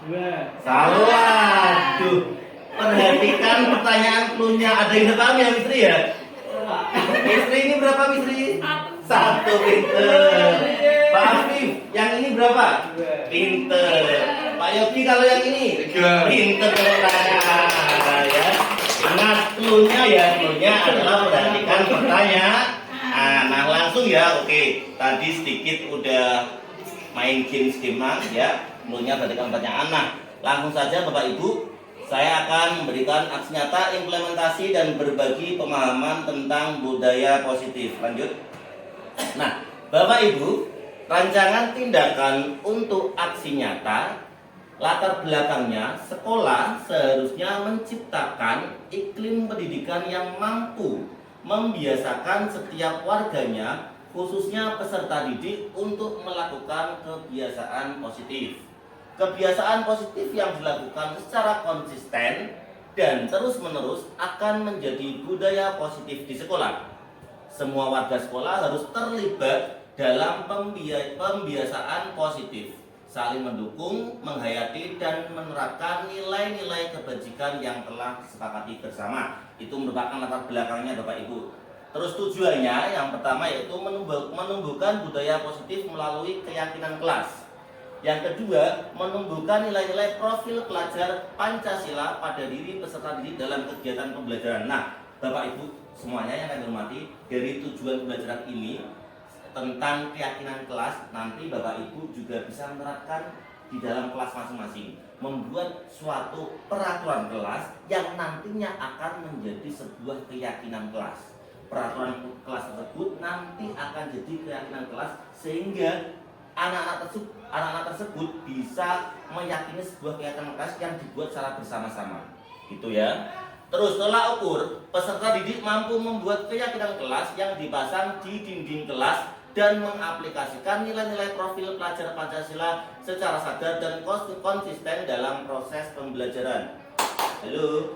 Speaker 3: 2.
Speaker 1: Salah. Duh. Perhatikan pertanyaan cluenya. Ada yang paham ya, Mistri ya? Mistri ini berapa, Mistri? 1. Pinter. Pak Afif, yang ini berapa?
Speaker 3: 2.
Speaker 1: Pinter. Pak Yogi kalau yang ini?
Speaker 6: 3.
Speaker 1: Pinter ya. Ingat cluenya ya, cluenya adalah perhatikan pertanyaan. Nah langsung ya, oke. Tadi sedikit udah main game ya. Cluenya perhatikan pertanyaan. Nah langsung saja Bapak Ibu, saya akan memberikan aksi nyata implementasi dan berbagi pemahaman tentang budaya positif. Lanjut. Nah Bapak Ibu, rancangan tindakan untuk aksi nyata. Latar belakangnya, sekolah seharusnya menciptakan iklim pendidikan yang mampu membiasakan setiap warganya, khususnya peserta didik, untuk melakukan kebiasaan positif. Kebiasaan positif yang dilakukan secara konsisten dan terus-menerus akan menjadi budaya positif di sekolah. Semua warga sekolah harus terlibat dalam pembiasaan positif, saling mendukung, menghayati, dan menerapkan nilai-nilai kebajikan yang telah disepakati bersama. Itu merupakan latar belakangnya Bapak Ibu. Terus tujuannya yang pertama yaitu menumbuhkan budaya positif melalui keyakinan kelas. Yang kedua, menumbuhkan nilai-nilai profil pelajar Pancasila pada diri peserta didik dalam kegiatan pembelajaran. Nah, Bapak Ibu semuanya yang kami hormati, dari tujuan pembelajaran ini tentang keyakinan kelas, nanti Bapak Ibu juga bisa menerapkan di dalam kelas masing-masing, membuat suatu peraturan kelas yang nantinya akan menjadi sebuah keyakinan kelas. Peraturan kelas tersebut nanti akan jadi keyakinan kelas, sehingga anak-anak tersebut bisa meyakini sebuah keyakinan kelas yang dibuat secara bersama-sama, gitu ya. Terus tolak ukur, peserta didik mampu membuat keyakinan kelas yang dipasang di dinding kelas dan mengaplikasikan nilai-nilai profil pelajar Pancasila secara sadar dan konsisten dalam proses pembelajaran. Halo?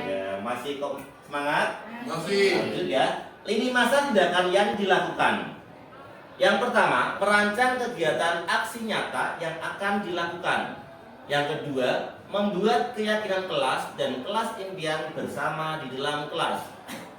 Speaker 1: Ya, masih kok semangat?
Speaker 6: Masih.
Speaker 1: Lanjut ya. Lini masa tindakan yang dilakukan. Yang pertama, merancang kegiatan aksi nyata yang akan dilakukan. Yang kedua, membuat keyakinan kelas dan kelas impian bersama di dalam kelas.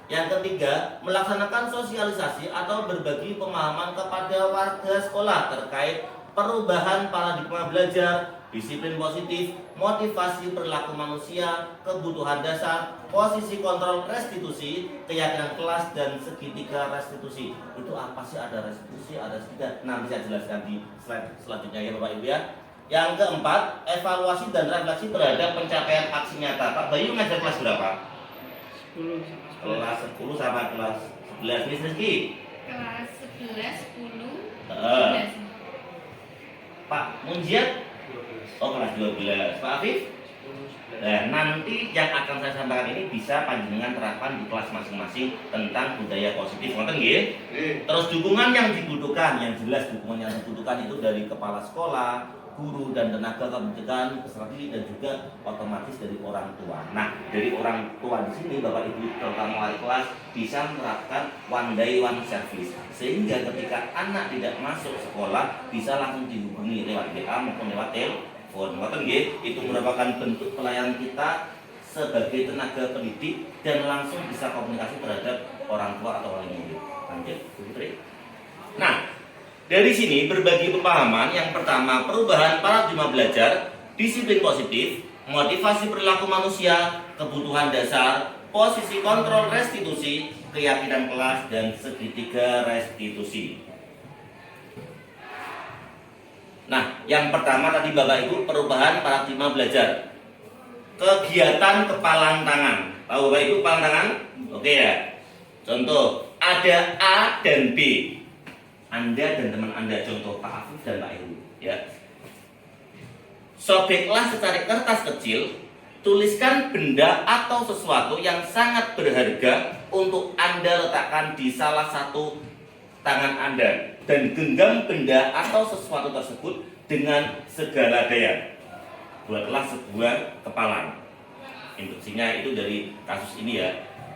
Speaker 1: Yang ketiga, melaksanakan sosialisasi atau berbagi pemahaman kepada warga sekolah terkait perubahan paradigma belajar disiplin positif, motivasi perilaku manusia, kebutuhan dasar, posisi kontrol restitusi, keyakinan kelas, dan segitiga restitusi. Itu apa sih? Ada restitusi, ada segitiga. Nanti saya jelaskan di slide selanjutnya ya Bapak Ibu ya. Yang keempat, evaluasi dan refleksi terhadap pencapaian aksi nyata. Pak Bayu ngajar kelas berapa?
Speaker 3: 10
Speaker 1: Kelas 10 sama kelas 11. Miss Rizky?
Speaker 7: Kelas 11, 10,
Speaker 1: Heeh.
Speaker 7: 11.
Speaker 1: Pak Munjiat? Oh, kelas 12. Pak Afif? Nah, nanti yang akan saya sampaikan ini bisa panjenengan terapkan di kelas masing-masing tentang budaya positif. Ngoten nggih? Terus dukungan yang dibutuhkan, yang jelas dukungan yang dibutuhkan itu dari kepala sekolah, guru dan tenaga kependidikan, peserta didik, dan juga otomatis dari orang tua. Nah, dari orang tua di sini Bapak Ibu terutama wali kelas bisa menerapkan one day one service, sehingga ketika anak tidak masuk sekolah bisa langsung dihubungi lewat WA maupun lewat telepon. Ngoten nggih, itu merupakan bentuk pelayanan kita sebagai tenaga pendidik dan langsung bisa komunikasi terhadap orang tua atau wali murid. Lanjut, Bu Putri. Nah, dari sini berbagi pemahaman. Yang pertama, perubahan paradigma belajar, disiplin positif, motivasi perilaku manusia, kebutuhan dasar, posisi kontrol restitusi, keyakinan kelas, dan segitiga restitusi. Nah, yang pertama tadi Bapak Ibu, perubahan paradigma belajar. Kegiatan kepalang tangan. Tahu Bapak Ibu kepalang tangan? Oke ya. Contoh, ada A dan B. Anda dan teman Anda, contoh Pak Afif dan Pak Heru, ya. Sobeklah secari kertas kecil, tuliskan benda atau sesuatu yang sangat berharga untuk Anda letakkan di salah satu tangan Anda dan genggam benda atau sesuatu tersebut dengan segala daya. Buatlah sebuah kepalang. Instruksinya itu dari kasus ini ya.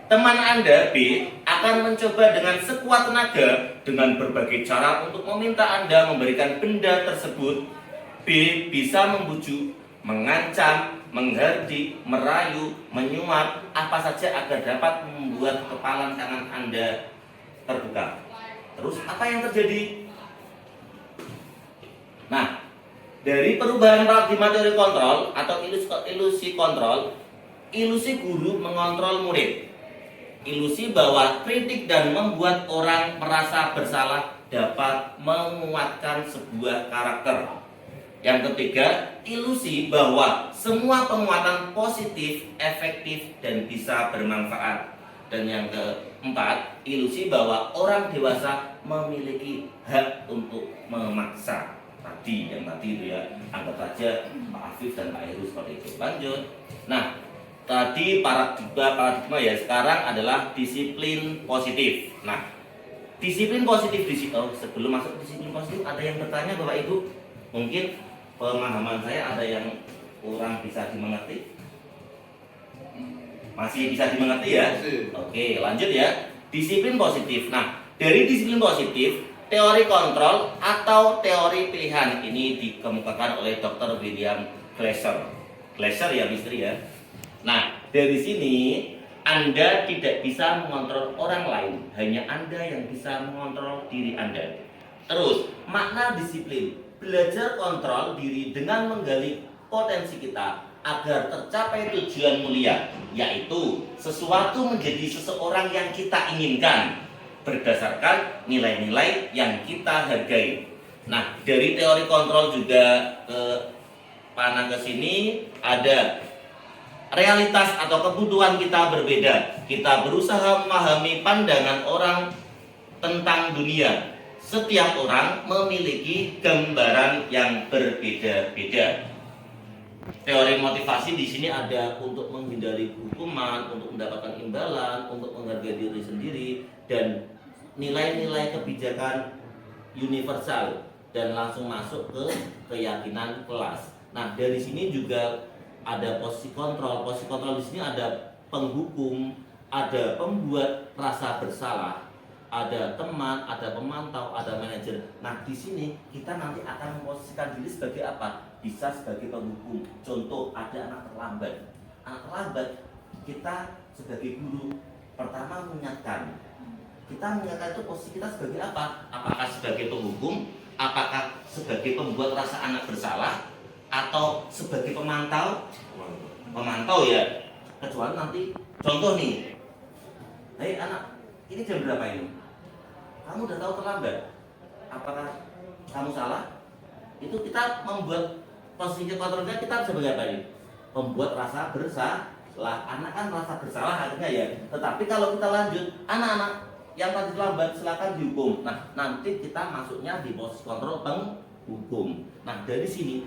Speaker 1: Teman Anda B akan mencoba dengan sekuat tenaga dengan berbagai cara untuk meminta Anda memberikan benda tersebut. B bisa membujuk, mengancam, menghardik, merayu, menyuap, apa saja agar dapat membuat kepalang tangan Anda terbuka. Terus apa yang terjadi? Nah, dari perubahan paradigma teori kontrol atau ilusi kontrol, ilusi guru mengontrol murid. Ilusi bahwa kritik dan membuat orang merasa bersalah dapat menguatkan sebuah karakter. Yang ketiga, ilusi bahwa semua penguatan positif, efektif, dan bisa bermanfaat. Dan yang keempat, ilusi bahwa orang dewasa memiliki hak untuk memaksa. Tadi itu ya, anggap saja Pak Afif dan Pak Heru seperti itu. Lanjut. Nah, tadi paradigma ya, sekarang adalah disiplin positif. Nah, disiplin positif sebelum masuk ke disiplin positif, ada yang bertanya Bapak Ibu? Mungkin pemahaman saya ada yang kurang bisa dimengerti. Masih bisa dimengerti ya? Oke, lanjut ya. Disiplin positif. Nah, dari disiplin positif, teori kontrol atau teori pilihan ini dikemukakan oleh Dr. William Glasser. Glasser ya, misteri ya. Nah, dari sini Anda tidak bisa mengontrol orang lain, hanya Anda yang bisa mengontrol diri Anda. Terus, makna disiplin, belajar kontrol diri dengan menggali potensi kita agar tercapai tujuan mulia, yaitu sesuatu menjadi seseorang yang kita inginkan berdasarkan nilai-nilai yang kita hargai. Nah, dari teori kontrol juga ke sini ada realitas atau kebutuhan kita berbeda. Kita berusaha memahami pandangan orang tentang dunia. Setiap orang memiliki gambaran yang berbeda-beda. Teori motivasi di sini ada untuk menghindari hukuman, untuk mendapatkan imbalan, untuk menghargai diri sendiri, dan nilai-nilai kebijakan universal, dan langsung masuk ke keyakinan kelas. Nah, dari sini juga ada posisi kontrol. Posisi kontrol di sini ada penghukum, ada pembuat rasa bersalah, ada teman, ada pemantau, ada manajer. Nah, di sini kita nanti akan memposisikan diri sebagai apa? Bisa sebagai penghukum. Contoh, ada anak terlambat. Anak terlambat, kita sebagai guru pertama mengingatkan. Kita mengingatkan itu posisi kita sebagai apa? Apakah sebagai penghukum? Apakah sebagai pembuat rasa anak bersalah? atau sebagai pemantau? Pemantau ya. Kecuali nanti contoh nih. Hei anak, ini jam berapa ini? Kamu udah tahu terlambat. Apakah kamu salah? Itu kita membuat posisi kontrolnya, kita sebagai apa ini? Membuat rasa bersalah. Anak kan rasa bersalah akhirnya ya. Tetapi kalau kita lanjut, anak-anak yang tadi terlambat silakan dihukum. Nah, nanti kita masuknya di posisi kontrol penghukum. Nah, dari sini,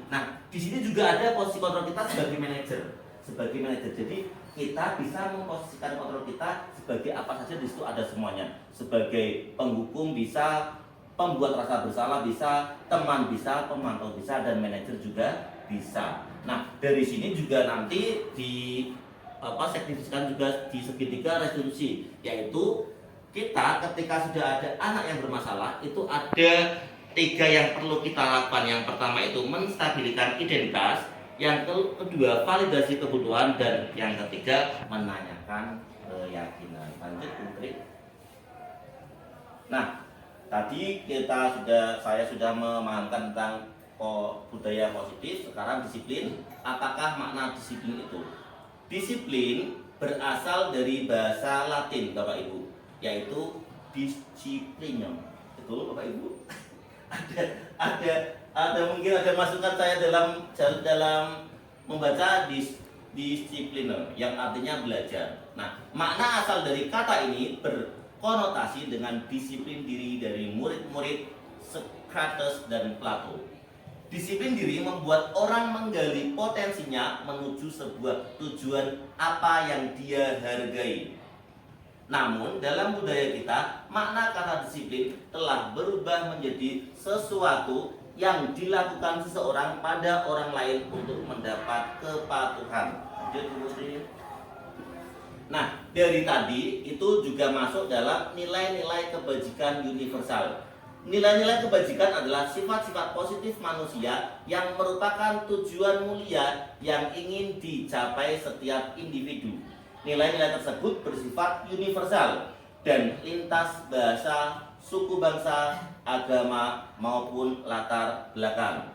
Speaker 1: di sini juga ada posisi kontrol kita sebagai manajer. Sebagai manajer, jadi kita bisa memposisikan kontrol kita sebagai apa saja, di situ ada semuanya. Sebagai penghukum bisa, pembuat rasa bersalah bisa, teman bisa, pemantau bisa, dan manajer juga bisa. Nah, dari sini juga nanti di signifikan juga di segitiga restitusi, yaitu kita ketika sudah ada anak yang bermasalah itu ada 3 yang perlu kita lakukan. Yang pertama itu menstabilkan identitas, yang kedua validasi kebutuhan, dan yang ketiga menanyakan keyakinan. Lanjut Putri. Nah, tadi saya sudah memahamkan tentang budaya positif. Sekarang disiplin. Apakah makna disiplin itu? Disiplin berasal dari bahasa Latin, Bapak Ibu, yaitu disciplina. Betul Bapak Ibu? ada mungkin ada masukan saya dalam membaca disipliner yang artinya belajar. Nah, makna asal dari kata ini berkonotasi dengan disiplin diri dari murid-murid Socrates dan Plato. Disiplin diri membuat orang menggali potensinya menuju sebuah tujuan apa yang dia hargai. Namun dalam budaya kita, makna kata disiplin telah berubah menjadi sesuatu yang dilakukan seseorang pada orang lain untuk mendapat kepatuhan. Lanjut Putri. Nah, dari tadi itu juga masuk dalam nilai-nilai kebajikan universal. Nilai-nilai kebajikan adalah sifat-sifat positif manusia yang merupakan tujuan mulia yang ingin dicapai setiap individu. Nilai-nilai tersebut bersifat universal dan lintas bahasa, suku bangsa, agama, maupun latar belakang.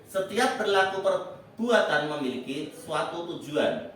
Speaker 1: Setiap perilaku perbuatan memiliki suatu tujuan.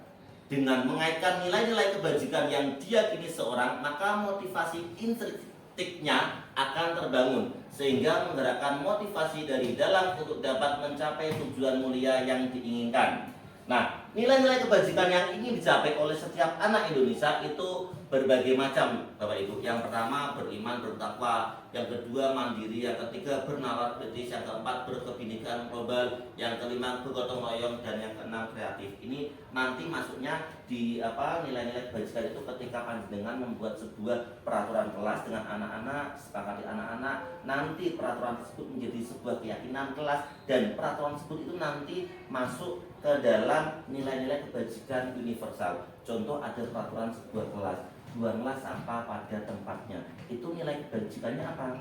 Speaker 1: Dengan mengaitkan nilai-nilai kebajikan yang diyakini seorang, maka motivasi intrinstiknya akan terbangun, sehingga menggerakkan motivasi dari dalam untuk dapat mencapai tujuan mulia yang diinginkan. Nah, nilai-nilai kebajikan yang ingin dicapai oleh setiap anak Indonesia itu berbagai macam, Bapak Ibu. Yang pertama beriman, bertakwa, yang kedua mandiri, yang ketiga bernalar kritis, yang keempat berkebinekaan global, yang kelima bergotong royong, dan yang keenam kreatif. Ini nanti masuknya di nilai-nilai kebajikan itu ketika panjenengan membuat sebuah peraturan kelas dengan anak-anak, sepakati anak-anak, nanti peraturan tersebut menjadi sebuah keyakinan kelas, dan peraturan tersebut itu nanti masuk ke dalam nilai-nilai kebajikan universal. Contoh, ada peraturan sebuah kelas, buanglah sampah pada tempatnya. Itu nilai kebajikannya apa?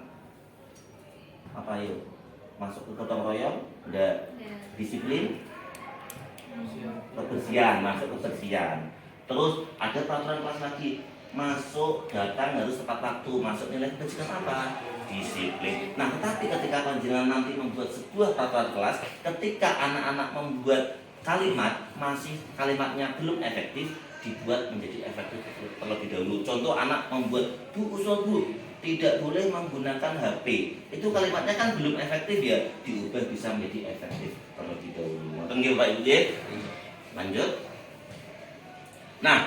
Speaker 1: Apa yuk? Masuk ke gotong royong? Enggak. Disiplin? Kebersihan, masuk kebersihan. Terus ada peraturan kelas lagi, masuk datang harus tepat waktu. Masuk nilai kebajikan apa? Disiplin. Nah, tetapi ketika panjenengan nanti membuat sebuah peraturan kelas, ketika anak-anak membuat kalimat, masih kalimatnya belum efektif, dibuat menjadi efektif terlebih dahulu. Contoh, anak membuat bu usul bu tidak boleh menggunakan HP. Itu kalimatnya kan belum efektif ya, diubah bisa menjadi efektif terlebih dahulu. Tengok Pak Ibu ya. Lanjut. Nah,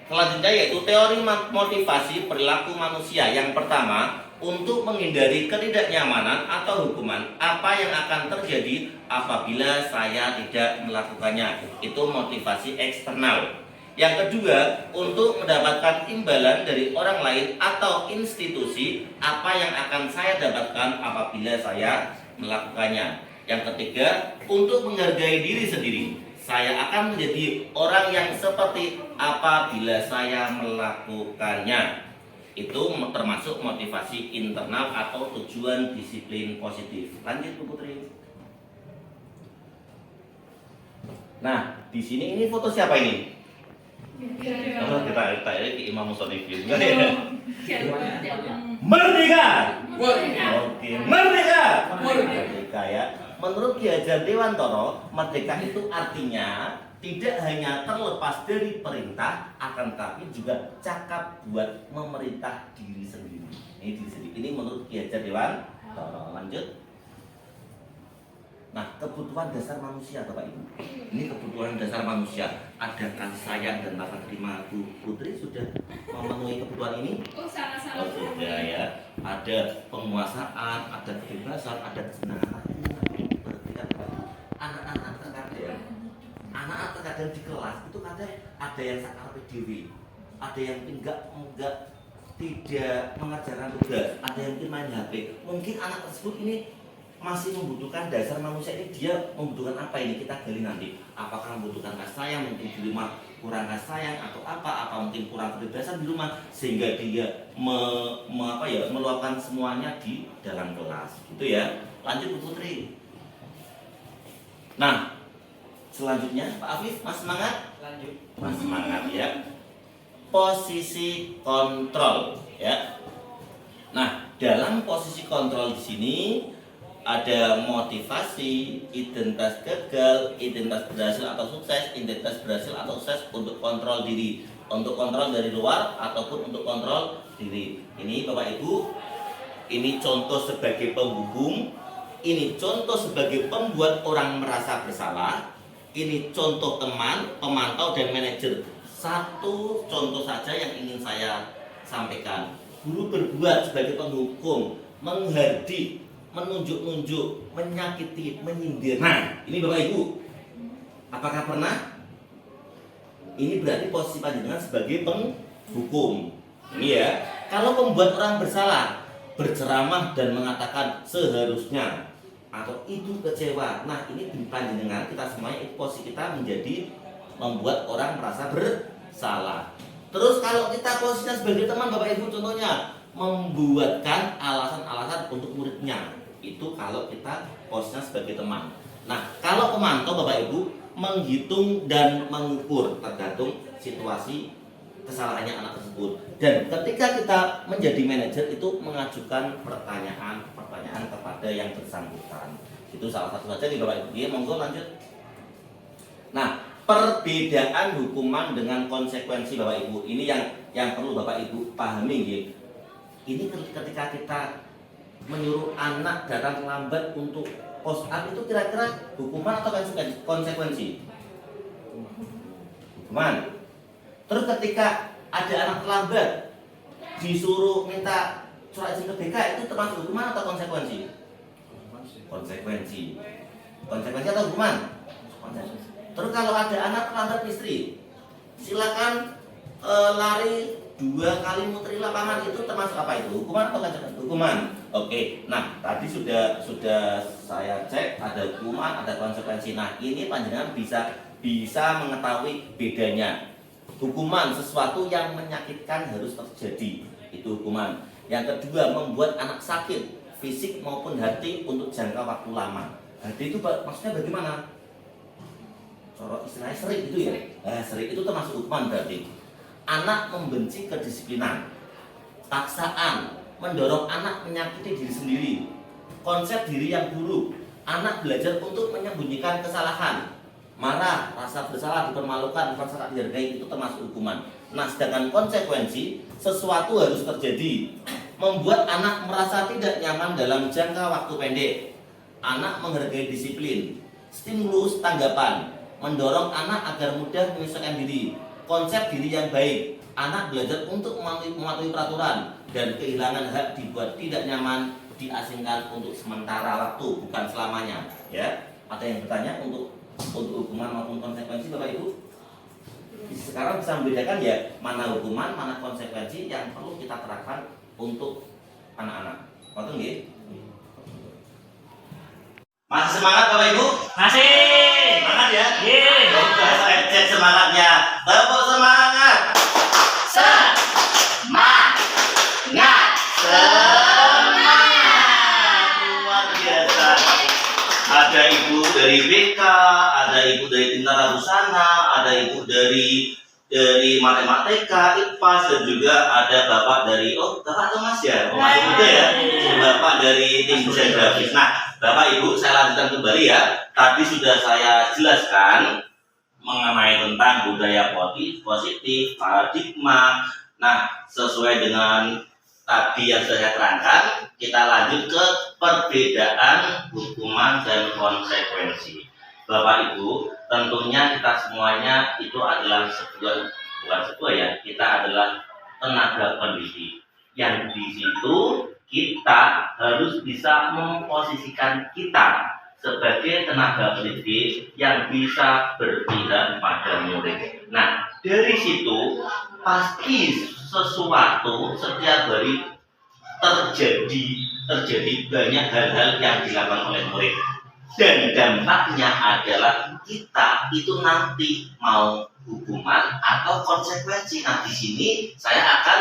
Speaker 1: selanjutnya yaitu teori motivasi perilaku manusia. Yang pertama, untuk menghindari ketidaknyamanan atau hukuman, apa yang akan terjadi apabila saya tidak melakukannya. Itu motivasi eksternal. Yang kedua, untuk mendapatkan imbalan dari orang lain atau institusi, apa yang akan saya dapatkan apabila saya melakukannya. Yang ketiga, untuk menghargai diri sendiri. Saya akan menjadi orang yang seperti apabila saya melakukannya. Itu termasuk motivasi internal atau tujuan disiplin positif. Lanjut Bu Putri. Nah, di sini ini foto siapa ini? Oh, kita ke Imam Musonifin. Merdeka. Oke, merdeka. Merdeka ya. menurut Ki Hajar Dewantara, merdeka itu artinya tidak hanya terlepas dari perintah, akan tapi juga cakap buat memerintah diri sendiri. Ini diri sendiri. Ini menurut Ki Hajar Dewantara. Lanjut. Nah, kebutuhan dasar manusia, Bapak Ibu. Ini kebutuhan dasar manusia. Ada kasih sayang dan rasa terima. Bu Putri sudah memenuhi kebutuhan ini?
Speaker 7: Oh, salah-salah.
Speaker 1: Oh, sudah ya. Ada penguasaan, ada kebebasan, ada kesenangan. Anak-anak terkadang di kelas itu kadang ada yang sakarpe dewi, ada yang tidak mengerjakan tugas, ada yang mungkin main HP. Mungkin anak tersebut ini masih membutuhkan dasar manusia ini. Dia membutuhkan apa ini, kita gali nanti. Apakah membutuhkan kasih sayang, mungkin di rumah kurang kasih sayang, atau apa mungkin kurang kebebasan di rumah sehingga dia meluapkan semuanya di dalam kelas gitu ya. Lanjut Bu Putri. Nah, selanjutnya Pak Afif, Mas semangat?
Speaker 3: Lanjut.
Speaker 1: Mas semangat ya. Posisi kontrol ya. Nah, dalam posisi kontrol di sini ada motivasi, identitas gagal, identitas berhasil atau sukses, identitas berhasil atau sukses untuk kontrol diri, untuk kontrol dari luar ataupun untuk kontrol diri. Ini Bapak Ibu, ini contoh sebagai pembukum, ini contoh sebagai pembuat orang merasa bersalah, ini contoh teman, pemantau dan manajer. Satu contoh saja yang ingin saya sampaikan. Guru berbuat sebagai penghukum, menghardik, menunjuk-nunjuk, menyakiti, menyindir. Nah, ini Bapak Ibu, apakah pernah? Ini berarti posisi panjenengan sebagai penghukum. Ini ya. Kalau membuat orang bersalah, berceramah dan mengatakan seharusnya atau itu kecewa. Nah, ini di panjenengan kita semuanya, posisi kita menjadi membuat orang merasa bersalah. Terus kalau kita posisinya sebagai teman, Bapak Ibu, contohnya membuatkan alasan-alasan untuk muridnya. Itu kalau kita posisinya sebagai teman. Nah, kalau pemantau Bapak Ibu menghitung dan mengukur tergantung situasi kesalahannya anak tersebut. Dan ketika kita menjadi manajer itu mengajukan pertanyaan kepada yang bersangkutan. Itu salah satu saja nih Bapak Ibu. Ya, monggo lanjut. Nah, perbedaan hukuman dengan konsekuensi Bapak Ibu. Ini yang perlu Bapak Ibu pahami ya. Ini ketika kita menyuruh anak datang lambat untuk post up, itu kira-kira hukuman atau konsekuensi? Hukuman. Terus ketika ada anak terlambat disuruh minta surat izin ke BK, itu termasuk hukuman atau konsekuensi? Konsekuensi. Konsekuensi atau hukuman? Konsekuensi. Terus kalau ada anak terlambat istri, silakan lari 2 kali muteri lapangan, itu termasuk apa itu? Hukuman atau konsekuensi? Hukuman. Oke. Nah, tadi sudah saya cek ada hukuman, ada konsekuensi. Nah, ini panjenengan bisa mengetahui bedanya. Hukuman sesuatu yang menyakitkan harus terjadi, itu hukuman. Yang kedua, membuat anak sakit fisik maupun hati untuk jangka waktu lama. Hati itu maksudnya bagaimana? Cara istilahnya serik itu ya. Serik itu termasuk hukuman berarti. Anak membenci kedisiplinan, paksaan, mendorong anak menyakiti diri sendiri, konsep diri yang buruk, anak belajar untuk menyembunyikan kesalahan, marah, rasa bersalah, dipermalukan, merasa tak dihargai, itu termasuk hukuman. Nah, sedangkan konsekuensi, sesuatu harus terjadi, membuat anak merasa tidak nyaman dalam jangka waktu pendek, anak menghargai disiplin, stimulus tanggapan, mendorong anak agar mudah menyesuaikan diri, konsep diri yang baik, anak belajar untuk mematuhi peraturan, dan kehilangan hak dibuat tidak nyaman, diasingkan untuk sementara waktu, bukan selamanya. Ya, ada yang bertanya untuk hukuman maupun konsekuensi Bapak Ibu? Sekarang bisa membedakan ya mana hukuman, mana konsekuensi yang perlu kita terapkan untuk anak-anak. Betul nggih? Masih semangat Bapak Ibu?
Speaker 8: Masih.
Speaker 1: Semangat ya?
Speaker 8: Yeay.
Speaker 1: Saya cek semangatnya. Tepuk semangat. Semangat. Luar biasa. Ada ibu dari BK, ada ibu dari Tentara Busana, ada ibu dari dari matematika, IPAS, dan juga ada Bapak dari Bapak atau Mas ya? Masih muda ya? Bapak dari tim desain grafis. Nah, Bapak Ibu, saya lanjutkan kembali ya. Tadi sudah saya jelaskan mengenai tentang budaya positif, paradigma. Nah, sesuai dengan tadi yang saya terangkan, kita lanjut ke perbedaan hukuman dan konsekuensi. Bapak Ibu, tentunya kita semuanya itu adalah bukan sebuah ya, kita adalah tenaga pendidik. Yang di situ kita harus bisa memposisikan kita sebagai tenaga pendidik yang bisa berpihak pada murid. Nah, dari situ pasti sesuatu setiap hari terjadi banyak hal-hal yang dilakukan oleh murid, dan dampaknya adalah kita itu nanti mau hukuman atau konsekuensi. Nah, di sini saya akan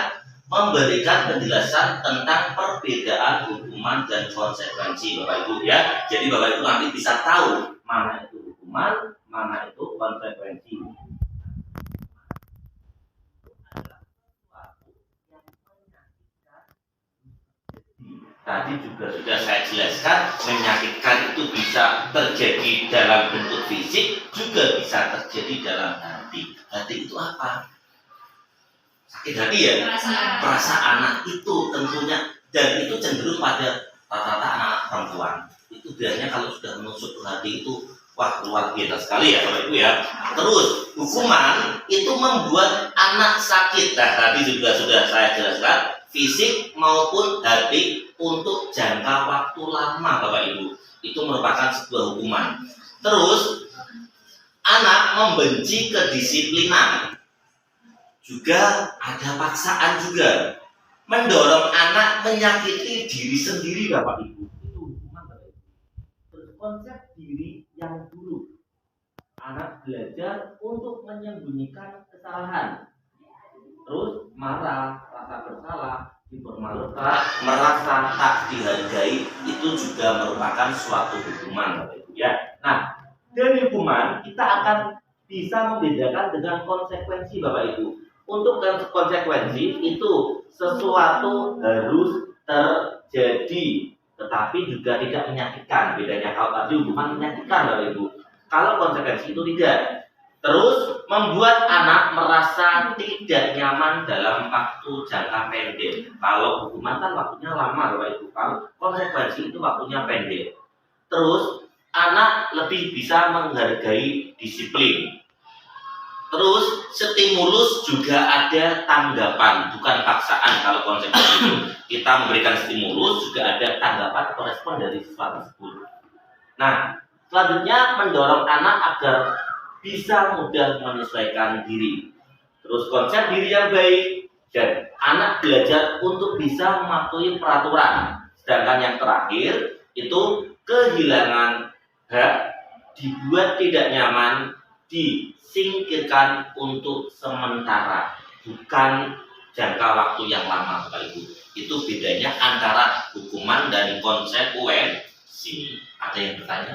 Speaker 1: memberikan penjelasan tentang perbedaan hukuman dan konsekuensi, Bapak Ibu ya. Jadi Bapak Ibu nanti bisa tahu mana itu hukuman, mana itu konsekuensi. Tadi juga sudah saya jelaskan, menyakitkan itu bisa terjadi dalam bentuk fisik, juga bisa terjadi dalam hati. Hati itu apa? Sakit hati ya? Perasaan. Nah, itu tentunya, dan itu cenderung pada rata-rata anak perempuan. Itu biasanya kalau sudah menusuk ke hati itu, wah, luar biasa sekali ya Bapak Ibu ya. Terus, hukuman itu membuat anak sakit. Nah, tadi juga sudah saya jelaskan, fisik maupun hati untuk jangka waktu lama, Bapak Ibu. Itu merupakan sebuah hukuman. Terus, anak membenci kedisiplinan. Juga ada paksaan juga. Mendorong anak menyakiti diri sendiri, Bapak Ibu. Itu hukuman, Bapak Ibu. Terus konsep diri yang buruk. Anak belajar untuk menyembunyikan kesalahan. Terus marah, rasa bersalah, dipermalukan, merasa tak dihargai, itu juga merupakan suatu hukuman, Bapak Ibu ya. Nah, dari hukuman kita akan bisa membedakan dengan konsekuensi, Bapak Ibu. Untuk konsekuensi itu sesuatu harus terjadi, tetapi juga tidak menyakitkan. Bedanya kalau tadi hukuman menyakitkan, Bapak Ibu. Kalau konsekuensi itu tidak. Terus membuat anak merasa tidak nyaman dalam waktu jangka pendek. Kalau hukuman kan waktunya lama, Bapak Ibu. Kalau konsekuensi itu waktunya pendek. Terus anak lebih bisa menghargai disiplin. Terus stimulus juga ada tanggapan, bukan paksaan. Kalau konsekuensi itu kita memberikan stimulus, juga ada tanggapan atau respon dari siswa tersebut. Nah, selanjutnya mendorong anak agar bisa mudah menyesuaikan diri. Terus konsep diri yang baik, dan anak belajar untuk bisa mematuhi peraturan. Sedangkan yang terakhir itu kehilangan hak, dibuat tidak nyaman, disingkirkan untuk sementara, bukan jangka waktu yang lama, Bapak Ibu. Itu bedanya antara hukuman dan konsekuensi. Ada yang bertanya?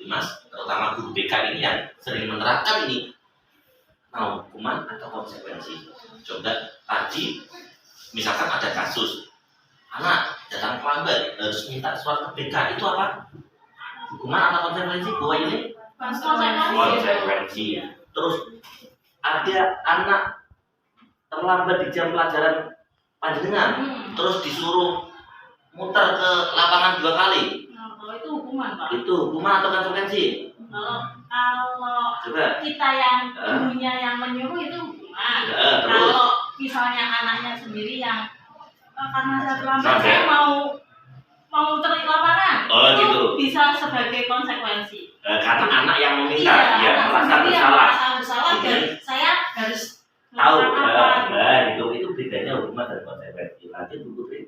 Speaker 1: Mas, terutama guru BK ini yang sering menerapkan ini, mau hukuman atau konsekuensi. Coba tadi misalkan ada kasus anak datang terlambat harus minta surat ke BK, itu apa? Hukuman atau konsekuensi? Bahwa ini konsekuensi. Terus ada anak terlambat di jam pelajaran panjenengan, terus disuruh muter ke lapangan 2 kali.
Speaker 8: Kalau itu hukuman, Pak.
Speaker 1: Itu hukuman atau konsekuensi?
Speaker 8: Kalau kita yang gurunya yang menyuruh itu hukuman. Kalau misalnya anaknya sendiri yang karena saya terlambat, saya mau terik lapangan, itu
Speaker 1: gitu.
Speaker 8: bisa sebagai konsekuensi.
Speaker 1: Karena anak yang meminta, ya merasa bersalah.
Speaker 8: Dan saya harus
Speaker 1: Tahu,
Speaker 8: apa.
Speaker 1: itu bedanya hukuman dan konsekuensi. Lanjut Bu Putri.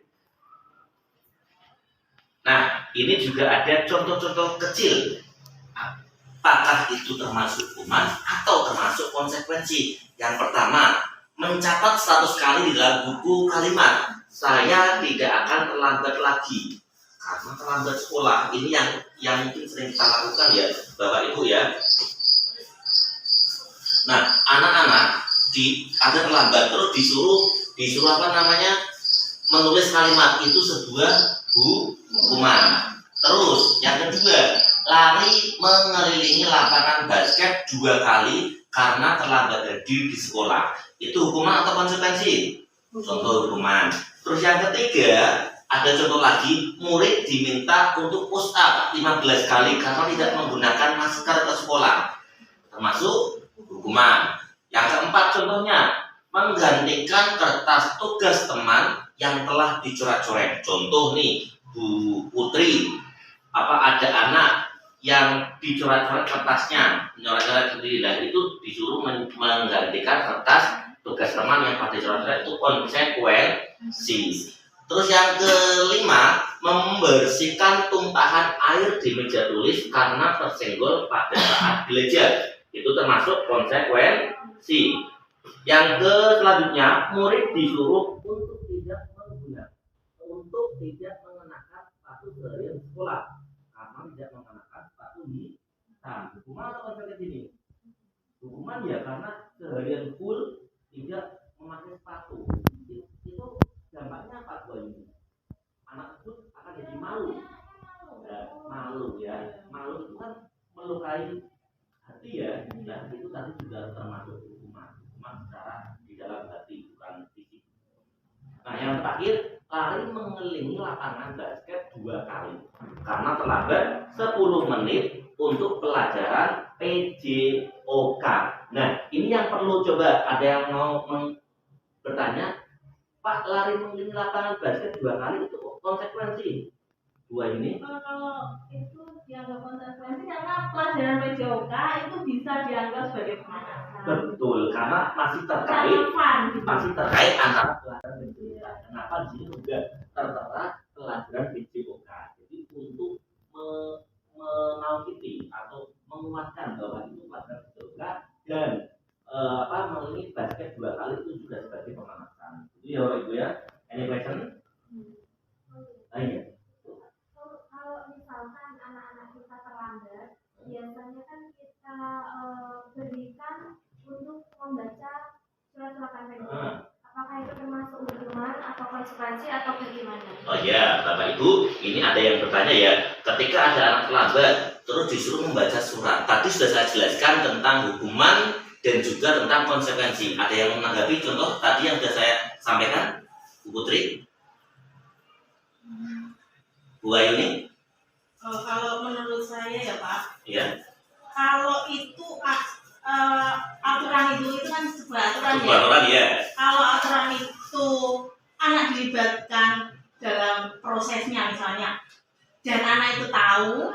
Speaker 1: Nah, ini juga ada contoh-contoh kecil. Apakah itu termasuk hukuman atau termasuk konsekuensi? Yang pertama, mencatat 100 kali di dalam buku kalimat, saya tidak akan terlambat lagi. Karena terlambat sekolah, ini yang mungkin sering kita lakukan ya, Bapak Ibu ya. Nah, anak-anak Anda terlambat terus disuruh apa namanya menulis kalimat itu sebuah hukuman. Terus yang kedua, lari mengelilingi lapangan basket 2 kali karena terlambat hadir di sekolah. Itu hukuman atau konsekuensi? Contoh hukuman. Terus yang ketiga, ada contoh lagi, murid diminta untuk push up 15 kali karena tidak menggunakan masker ke sekolah. Termasuk hukuman. Yang keempat contohnya, menggantikan kertas tugas teman yang telah dicoret-coret. Contoh nih, Bu Putri, ada anak yang dicoret-coret kertasnya, mencoret-coret sendiri, dan itu disuruh menggantikan kertas tugas teman yang pada coret-coret. Itu konsekuensi. Terus yang kelima, membersihkan tumpahan air di meja tulis karena tersenggol pada saat belajar. Itu termasuk konsekuensi. Yang selanjutnya, murid disuruh untuk tidak mengenakan sepatu seharian di sekolah karena tidak mengenakan sepatu hitam. Hukuman atau konsekuensi ini? Hukuman ya, karena seharian full tidak memakai sepatu. Itu dampaknya apa buat ini? Anak tersebut akan jadi malu. Malu ya. Malu itu kan melukai hati ya. Dan itu tadi juga termasuk hukuman secara di dalam hati, bukan fisik. Nah, yang terakhir, lari mengelilingi lapangan basket 2 kali karena terlambat 10 menit untuk pelajaran PJOK. Nah, ini yang perlu coba ada yang mau bertanya, Pak, lari mengelilingi lapangan basket 2 kali itu konsekuensi 2 ini?
Speaker 8: Kalau itu dianggap konsekuensi karena pelajaran PJOK itu bisa dianggap sebagai pemanasan.
Speaker 1: Betul, karena masih terkait antara pelajaran PJOK. Kenapa di sini juga tertera pelajaran PJOK? Jadi untuk mengauditi atau menguatkan bahwa itu pelajaran PJOK dan mengelilingi basket 2 kali itu juga sebagai pemanasan. Itu ya Bapak Ibu ya. Any question? Iya.
Speaker 4: Kalau misalkan anak-anak kita terlambat, biasanya kan kita berikan untuk membaca surat-surat PJOK. Apakah itu termasuk hukuman atau konsekuensi atau bagaimana?
Speaker 1: Oh ya, Bapak Ibu, ini ada yang bertanya ya. Ketika ada anak terlambat, terus disuruh membaca surat. Tadi sudah saya jelaskan tentang hukuman dan juga tentang konsekuensi. Ada yang menanggapi contoh tadi yang sudah saya sampaikan, Bu Putri? Bu Ayuni?
Speaker 8: Kalau menurut saya ya Pak,
Speaker 1: Iya.
Speaker 8: kalau itu aturan itu kan sebuah aturan ya.
Speaker 1: Aturan ya.
Speaker 8: Kalau aturan itu anak dilibatkan dalam prosesnya misalnya, dan anak itu tahu,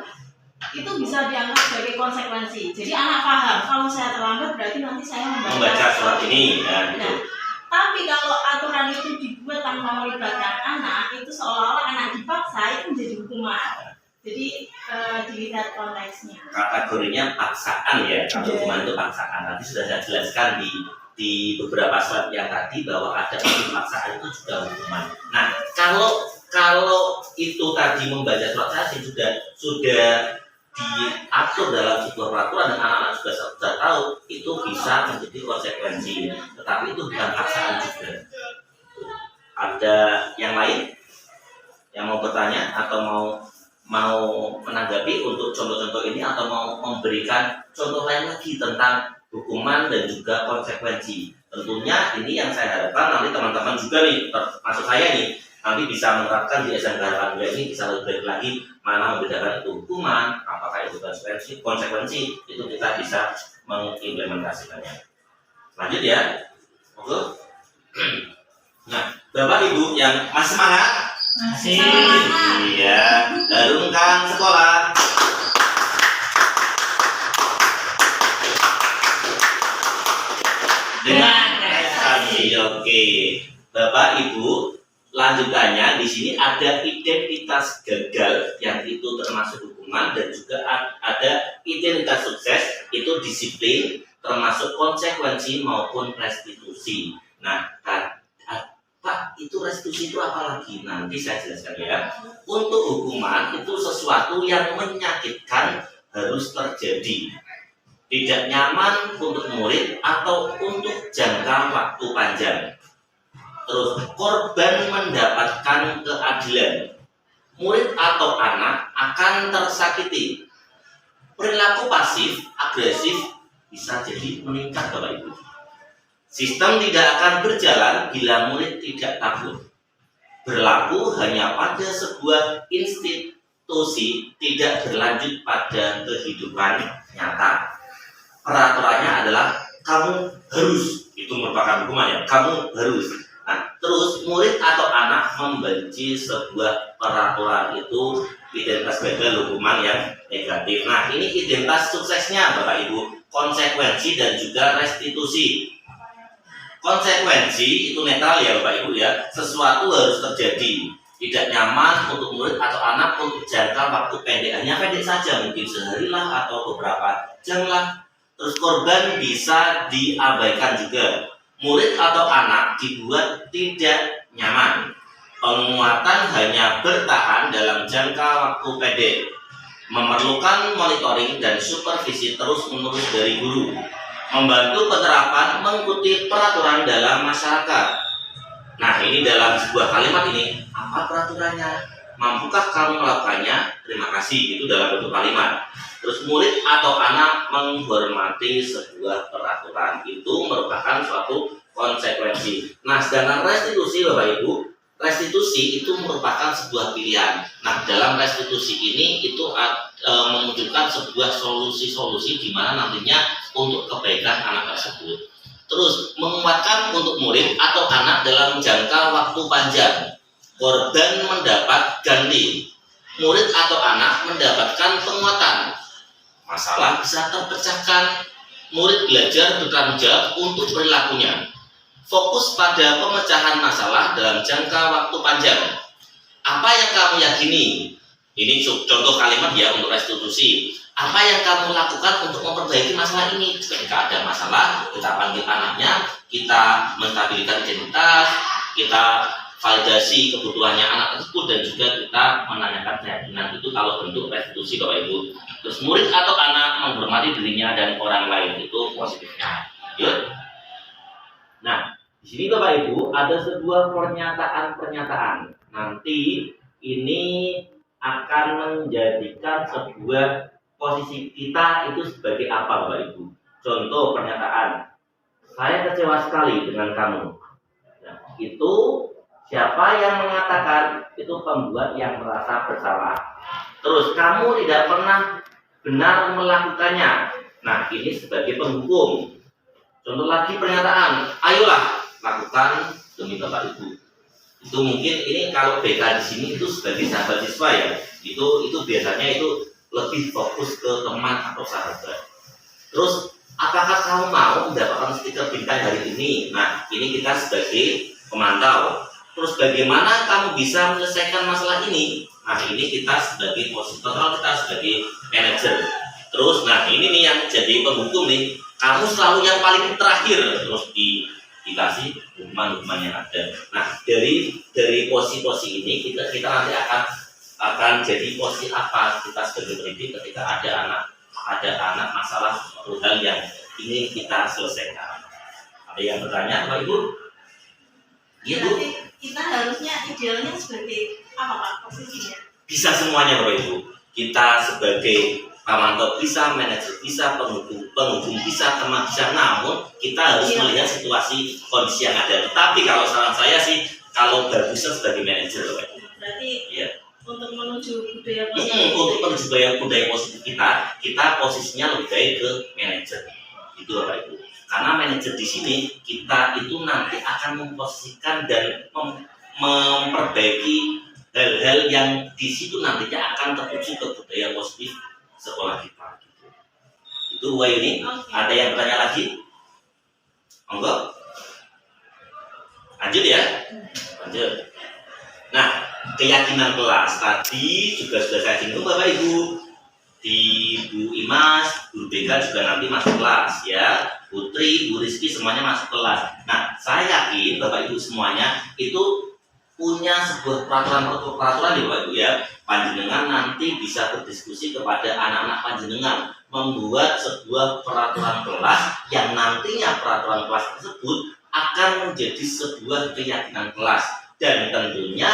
Speaker 8: itu bisa dianggap sebagai konsekuensi. Jadi anak paham, kalau saya terlambat berarti nanti saya
Speaker 1: Membaca surat ini. Ya, gitu.
Speaker 8: Nah, tapi kalau aturan itu dibuat tanpa melibatkan anak, itu seolah-olah anak dipaksa, itu menjadi hukuman. Jadi dilihat konteksnya.
Speaker 1: Kategorinya paksaan ya. Kalau hukuman itu paksaan. Nanti sudah saya jelaskan di beberapa slide yang tadi bahwa ada paksaan itu juga hukuman. Nah, kalau itu tadi membaca surat kasih sudah diatur dalam sebuah peraturan dan anak-anak sudah tahu, itu bisa menjadi konsekuensi. Tetapi itu bukan paksaan juga. Ada yang lain yang mau bertanya atau mau menanggapi untuk contoh-contoh ini, atau mau memberikan contoh lain lagi tentang hukuman dan juga konsekuensi? Tentunya ini yang saya harapkan nanti teman-teman juga nih, termasuk saya nih, nanti bisa menerapkan di SMK Harapan Muda ini, bisa lebih baik lagi mana membedakan itu hukuman, apakah itu konsekuensi, itu kita bisa mengimplementasikannya. Lanjut ya. Oke. Nah, Bapak Ibu yang masih semangat? Masih. Iya, harumkan sekolah. Dengan prestasi. Oke. Bapak Ibu, lanjutannya di sini ada identitas gagal yang itu termasuk hukuman, dan juga ada identitas sukses itu disiplin termasuk konsekuensi maupun restitusi. Nah, Pak, itu restitusi itu apa lagi? Nanti saya jelaskan ya. Untuk hukuman itu sesuatu yang menyakitkan harus terjadi. tidak nyaman untuk murid atau untuk jangka waktu panjang. Terus korban mendapatkan keadilan. Murid atau anak akan tersakiti. Perilaku pasif, agresif bisa jadi meningkat Bapak Ibu. Sistem tidak akan berjalan bila murid tidak takut. Berlaku hanya pada sebuah institusi, tidak berlanjut pada kehidupan nyata. Peraturannya adalah kamu harus, itu merupakan hukuman ya, kamu harus. Nah, terus murid atau anak membenci sebuah peraturan, itu identitas gagal, hukuman yang negatif. Nah, ini identitas suksesnya Bapak Ibu, konsekuensi dan juga restitusi. Konsekuensi itu netral ya Bapak Ibu ya, sesuatu harus terjadi. Tidak nyaman untuk murid atau anak untuk jangka waktu pendek, hanya pendek saja, mungkin sehari lah atau beberapa jam lah. Terus korban bisa diabaikan juga. Murid atau anak dibuat tidak nyaman. Penguatan hanya bertahan dalam jangka waktu pendek. Memerlukan monitoring dan supervisi terus-menerus dari guru. Membantu penerapan mengikuti peraturan dalam masyarakat. Nah, ini dalam sebuah kalimat ini, apa peraturannya? Mampukah kamu melakukannya? Terima kasih, itu dalam bentuk kalimat. Terus murid atau anak menghormati sebuah peraturan, itu merupakan suatu konsekuensi. Nah, sedangkan restitusi Bapak Ibu, restitusi itu merupakan sebuah pilihan. Nah, dalam restitusi ini itu menunjukkan sebuah solusi-solusi di mana nantinya untuk kebaikan anak tersebut. Terus menguatkan untuk murid atau anak dalam jangka waktu panjang. Korban mendapat ganti. Murid atau anak mendapatkan penguatan. Masalah bisa terpecahkan. Murid belajar bertanggung jawab untuk perilakunya. Fokus pada pemecahan masalah dalam jangka waktu panjang. Apa yang kamu yakini? Ini contoh kalimat ya untuk restitusi. Apa yang kamu lakukan untuk memperbaiki masalah ini? Ketika ada masalah, kita panggil anaknya, kita menstabiliskan identitas, kita validasi kebutuhannya anak tersebut, dan juga kita menanyakan keyakinan. Itu kalau bentuk restitusi Bapak Ibu. Terus murid atau anak menghormati dirinya dan orang lain, itu positifnya. Yuk. Nah, di sini Bapak Ibu ada sebuah pernyataan. Nanti ini akan menjadikan sebuah posisi kita itu sebagai apa Bapak Ibu. Contoh pernyataan, saya kecewa sekali dengan kamu. Nah, itu siapa yang mengatakan? Itu pembuat yang merasa bersalah. Terus kamu tidak pernah benar melakukannya. Nah, ini sebagai penghukum. Contoh lagi pernyataan, ayolah lakukan demi Bapak Ibu. Itu mungkin ini kalau BK di sini itu sebagai sahabat siswa ya. Itu biasanya itu lebih fokus ke teman atau sahabat. Terus apakah kamu mau mendapatkan stiker bintang hari ini? Nah, ini kita sebagai pemantau. Terus bagaimana kamu bisa menyelesaikan masalah ini? Nah, ini kita sebagai positor, kita sebagai manajer. Terus, nah ini nih yang jadi penghukum nih. Kamu selalu yang paling terakhir, terus dikasih hukuman-hukuman yang ada. Nah, dari posisi-posisi ini kita nanti akan jadi posisi apa kita sebagai pendidik ketika ada anak masalah suatu hal yang ingin kita selesaikan. Ada yang bertanya, Bapak Ibu? Iya Bu.
Speaker 8: Kita harusnya idealnya sebagai apa Pak posisinya?
Speaker 1: Bisa semuanya Bapak Ibu. Kita sebagai pemantau bisa, manajer bisa, penghukum bisa, teman bisa. Namun kita harus melihat situasi kondisi yang ada. Tapi kalau saran saya sih, kalau bagusnya sebagai manajer Bapak Ibu.
Speaker 8: Berarti
Speaker 1: ya.
Speaker 8: Untuk menuju budaya positif.
Speaker 1: Untuk menuju budaya positif kita posisinya lebih baik ke manajer. Itu Bapak Ibu. Karena manajer di sini kita itu nanti akan memposisikan dan memperbaiki hal-hal yang di situ nantinya akan tertuju ke budaya positif sekolah kita. Itu Bu Wayuni. Okay. Ada yang bertanya lagi? Monggo. Lanjut ya. Lanjut. Nah, keyakinan kelas tadi juga sudah saya singgung Bapak Ibu. Di Bu Imas, Bu BK juga nanti masuk kelas ya. Putri, Bu Rizky semuanya masuk kelas. Nah, saya yakin Bapak Ibu semuanya itu punya sebuah peraturan ya Bapak Ibu ya. Panjenengan nanti bisa berdiskusi kepada anak-anak panjenengan, membuat sebuah peraturan kelas yang nantinya peraturan kelas tersebut akan menjadi sebuah keyakinan kelas, dan tentunya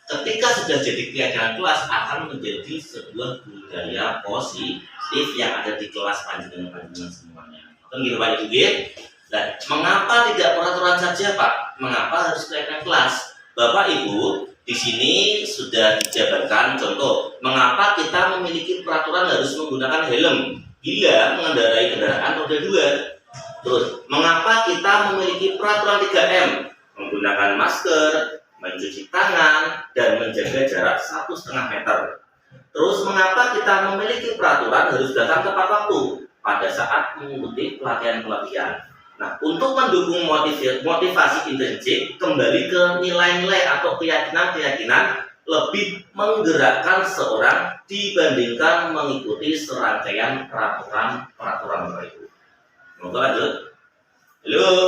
Speaker 1: ketika sudah jadi keyakinan kelas akan menjadi sebuah budaya positif yang ada di kelas panjenengan semuanya. Kan gitu Pak Ibu ya. Dan mengapa tidak peraturan saja Pak? Mengapa harus keyakinan kelas? Bapak Ibu di sini sudah dijabarkan contoh mengapa kita memiliki peraturan harus menggunakan helm bila mengendarai kendaraan roda 2. Terus mengapa kita memiliki peraturan 3M, menggunakan masker, mencuci tangan, dan menjaga jarak 1,5 meter. Terus mengapa kita memiliki peraturan harus datang tepat waktu pada saat mengikuti pelatihan-pelatihan. Nah, untuk mendukung motivasi intrinsik, kembali ke nilai-nilai atau keyakinan-keyakinan lebih menggerakkan seorang dibandingkan mengikuti serangkaian peraturan Bapak Ibu. Mau lanjut? Halo.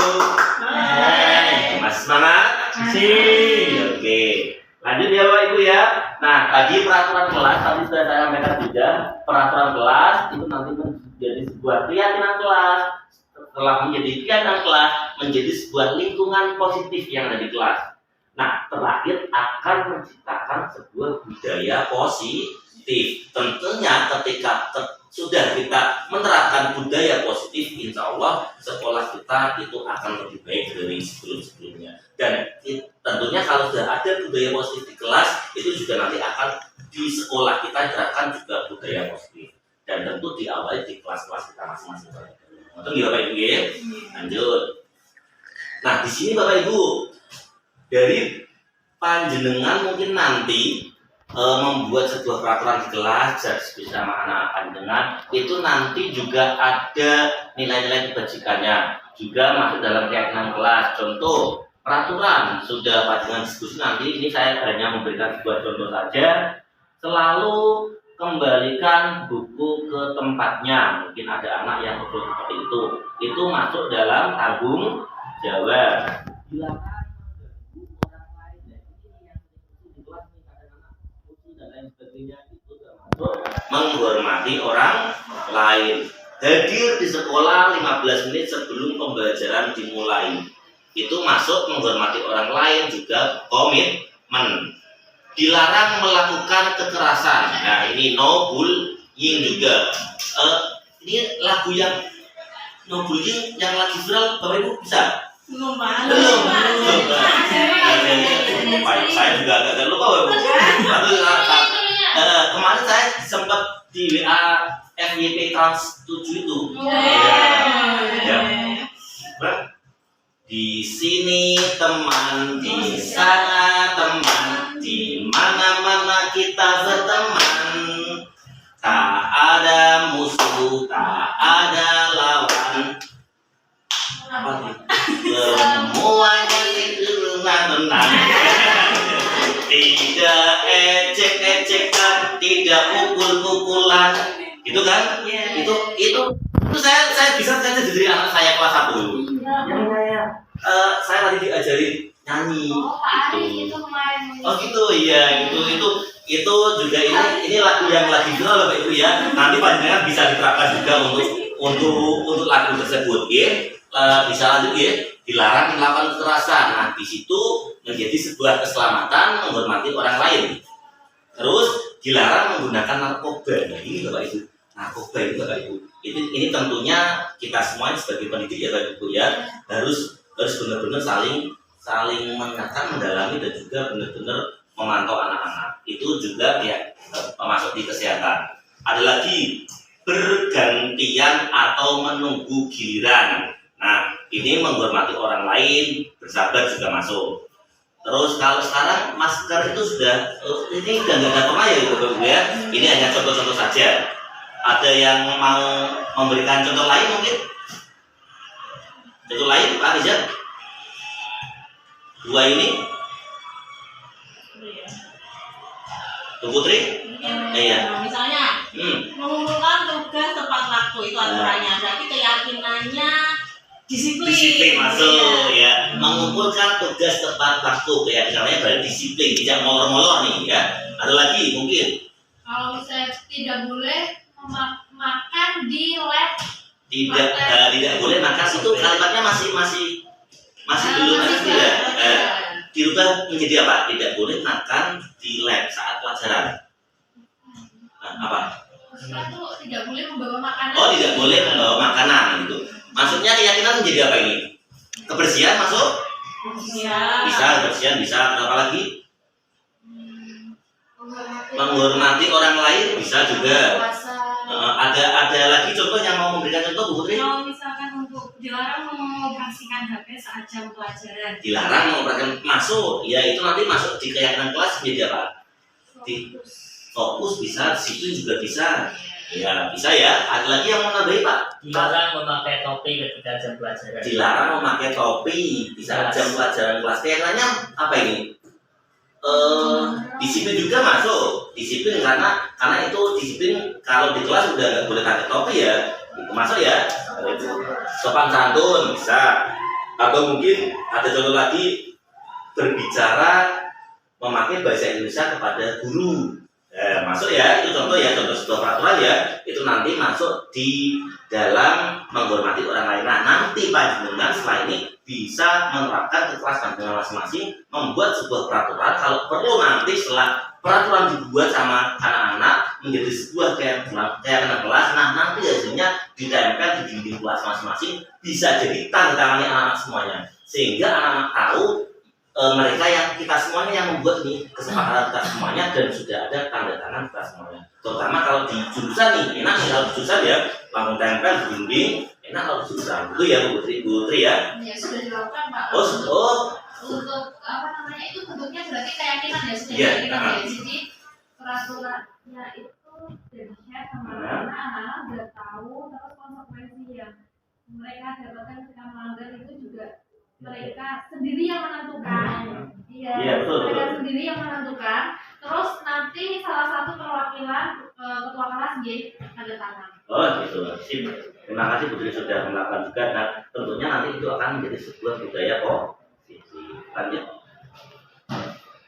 Speaker 1: Hai. Masih semangat? Masih. Oke. Lanjut ya Bapak Ibu ya. Nah, tadi peraturan kelas tadi sudah saya sampaikan juga. Peraturan kelas itu nanti menjadi sebuah keyakinan kelas. Setelah menjadi keyakinan kelas, menjadi sebuah lingkungan positif yang ada di kelas. Nah, terakhir akan menciptakan sebuah budaya positif. Tentunya ketika sudah kita menerapkan budaya positif, insya Allah sekolah kita itu akan lebih baik dari sebelum-sebelumnya. Dan tentunya kalau sudah ada budaya positif di kelas, itu juga nanti akan di sekolah kita terapkan juga budaya positif. Dan tentu diawali di kelas-kelas kita masing-masing. Betul ya Bapak Ibu ya? Lanjut. Nah, di sini Bapak Ibu dari panjenengan mungkin nanti membuat sebuah peraturan di kelas bersama anak panjenengan itu nanti juga ada nilai-nilai kebajikannya juga masuk dalam keyakinan kelas. Contoh peraturan sudah panjenengan diskusi nanti, ini saya hanya memberikan sebuah contoh saja. Selalu kembalikan buku ke tempatnya. Mungkin ada anak yang betul seperti itu masuk dalam tanggung jawab. Silakan mengganggu orang lain, dan ini yang di kelas ini kadang-kadang kucing dan lain sebagainya, itu termasuk menghormati orang lain. Hadir di sekolah 15 menit sebelum pembelajaran dimulai, itu masuk menghormati orang lain, juga komitmen. Dilarang melakukan kekerasan. Nah, ini no bullying juga. Ini lagu yang no bullying yang lagi viral, Bapak Ibu bisa?
Speaker 8: Belum.
Speaker 1: Saya juga agak lupa Bapak Ibu. Kemarin saya sempat di WA FYP Trans 7 itu. Ya. Di sini teman, di sana teman, di mana-mana kita berteman. Tak ada musuh, tak ada lawan. Apa sih? Semuanya tenang. Tidak ecek-ecekan, tidak pukul-pukulan. Gitu kan? Itu saya bisa dari anak saya kelas 1. Yang saya lagi diajari nyanyi.
Speaker 4: Pak Ari itu kemarin.
Speaker 1: Oh gitu, iya itu juga ini lagu yang lagi viral Bapak Ibu ya. Nanti panjenengan bisa diterapkan juga untuk lagu tersebut ya. Bisa lanjut ya. Dilarang melakukan kekerasan. Nah, di situ menjadi sebuah keselamatan menghormati orang lain. Terus dilarang menggunakan narkoba. Nah, ini Bapak Ibu. Narkoba itu Bapak Ibu. Ini tentunya kita semua sebagai pendidik ya Bapak Ibu ya harus benar-benar saling mengingatkan, mendalami, dan juga benar-benar memantau anak-anak. Itu juga ya masuk di kesehatan. Ada lagi bergantian atau menunggu giliran. Nah, ini menghormati orang lain, bersabar juga masuk. Terus kalau sekarang masker itu sudah ini udah nggak ada pernah ya Bapak Ibu ya. Ini hanya contoh-contoh saja. Ada yang mau memberikan contoh lain mungkin? Contoh lain Pak Rizal? Dua ini? Tuh Putri? Iya.
Speaker 8: Misalnya mengumpulkan tugas tepat waktu itu aturannya. Berarti keyakinannya
Speaker 1: Disiplin masuk ya, mengumpulkan tugas tepat waktu keyakinannya berarti disiplin, tidak molor-molor nih ya. Ada lagi mungkin
Speaker 7: Kalau misalnya tidak boleh makan di lab.
Speaker 1: tidak boleh makan itu kalimatnya masih belum tidak dirubah menjadi apa? Tidak boleh makan di lab saat pelajaran. Nah, apa?
Speaker 7: Maksudnya tuh tidak boleh membawa makanan.
Speaker 1: Oh, tidak boleh membawa makanan gitu. Maksudnya keyakinan menjadi apa ini? Kebersihan masuk? Bisa, kebersihan bisa. Apa lagi? Menghormati orang lain bisa juga. Ada lagi contoh yang mau memberikan contoh Bu Putri?
Speaker 8: Kalau misalkan untuk dilarang mengoperasikan HP saat jam pelajaran.
Speaker 1: Dilarang mengoperasikan masuk, ya itu nanti masuk di keyakinan kelas menjadi apa? Di fokus bisa, disiplin juga bisa. Ya bisa ya. Ada lagi yang mau nambahin Pak?
Speaker 9: Dilarang memakai topi ketika jam pelajaran.
Speaker 1: Dilarang memakai topi di saat jam pelajaran kelas. Kayaknya apa ini? Disiplin juga masuk. Disiplin karena itu disiplin kalau di kelas udah nggak boleh pakai topi ya. Itu masuk ya. Sopan santun bisa. Atau mungkin ada contoh lagi berbicara memakai bahasa Indonesia kepada guru. Masuk ya, itu contoh ya, contoh sebuah peraturan ya, itu nanti masuk di dalam menghormati orang lain. Nah, nanti panjenengan setelah ini bisa menerapkan ke kelas panjenengan masing-masing, membuat sebuah peraturan. Kalau perlu nanti setelah peraturan dibuat sama anak-anak menjadi sebuah keyakinan kelas, nah nanti hasilnya ditempel di dinding kelas masing-masing, bisa jadi tanda tangan anak-anak semuanya, sehingga anak-anak tahu mereka yang kita semuanya yang membuat nih kesepakatan kita semuanya dan sudah ada tanda tangan kita semuanya. Terutama kalau di jurusan nih, enak kalau di jurusan ya langsung tempel di dinding, enak kalau di jurusan itu ya Bu Putri ya.
Speaker 7: Ya sudah dilakukan Pak. Untuk apa namanya itu bentuknya berarti keyakinan ya sudah keyakinan ya. Jadi peraturannya itu di-share sama anak-anak udah tahu terus konsekuensi yang mereka dapatkan ketika melanggar itu juga mereka sendiri yang menentukan. Iya, mereka sendiri yang menentukan. Terus nanti salah satu perwakilan ketua kelas ada tangan.
Speaker 1: Oh gitu, sip. Terima kasih Putri sudah melakukan juga. Nah, tentunya nanti itu akan menjadi sebuah budaya lanjut.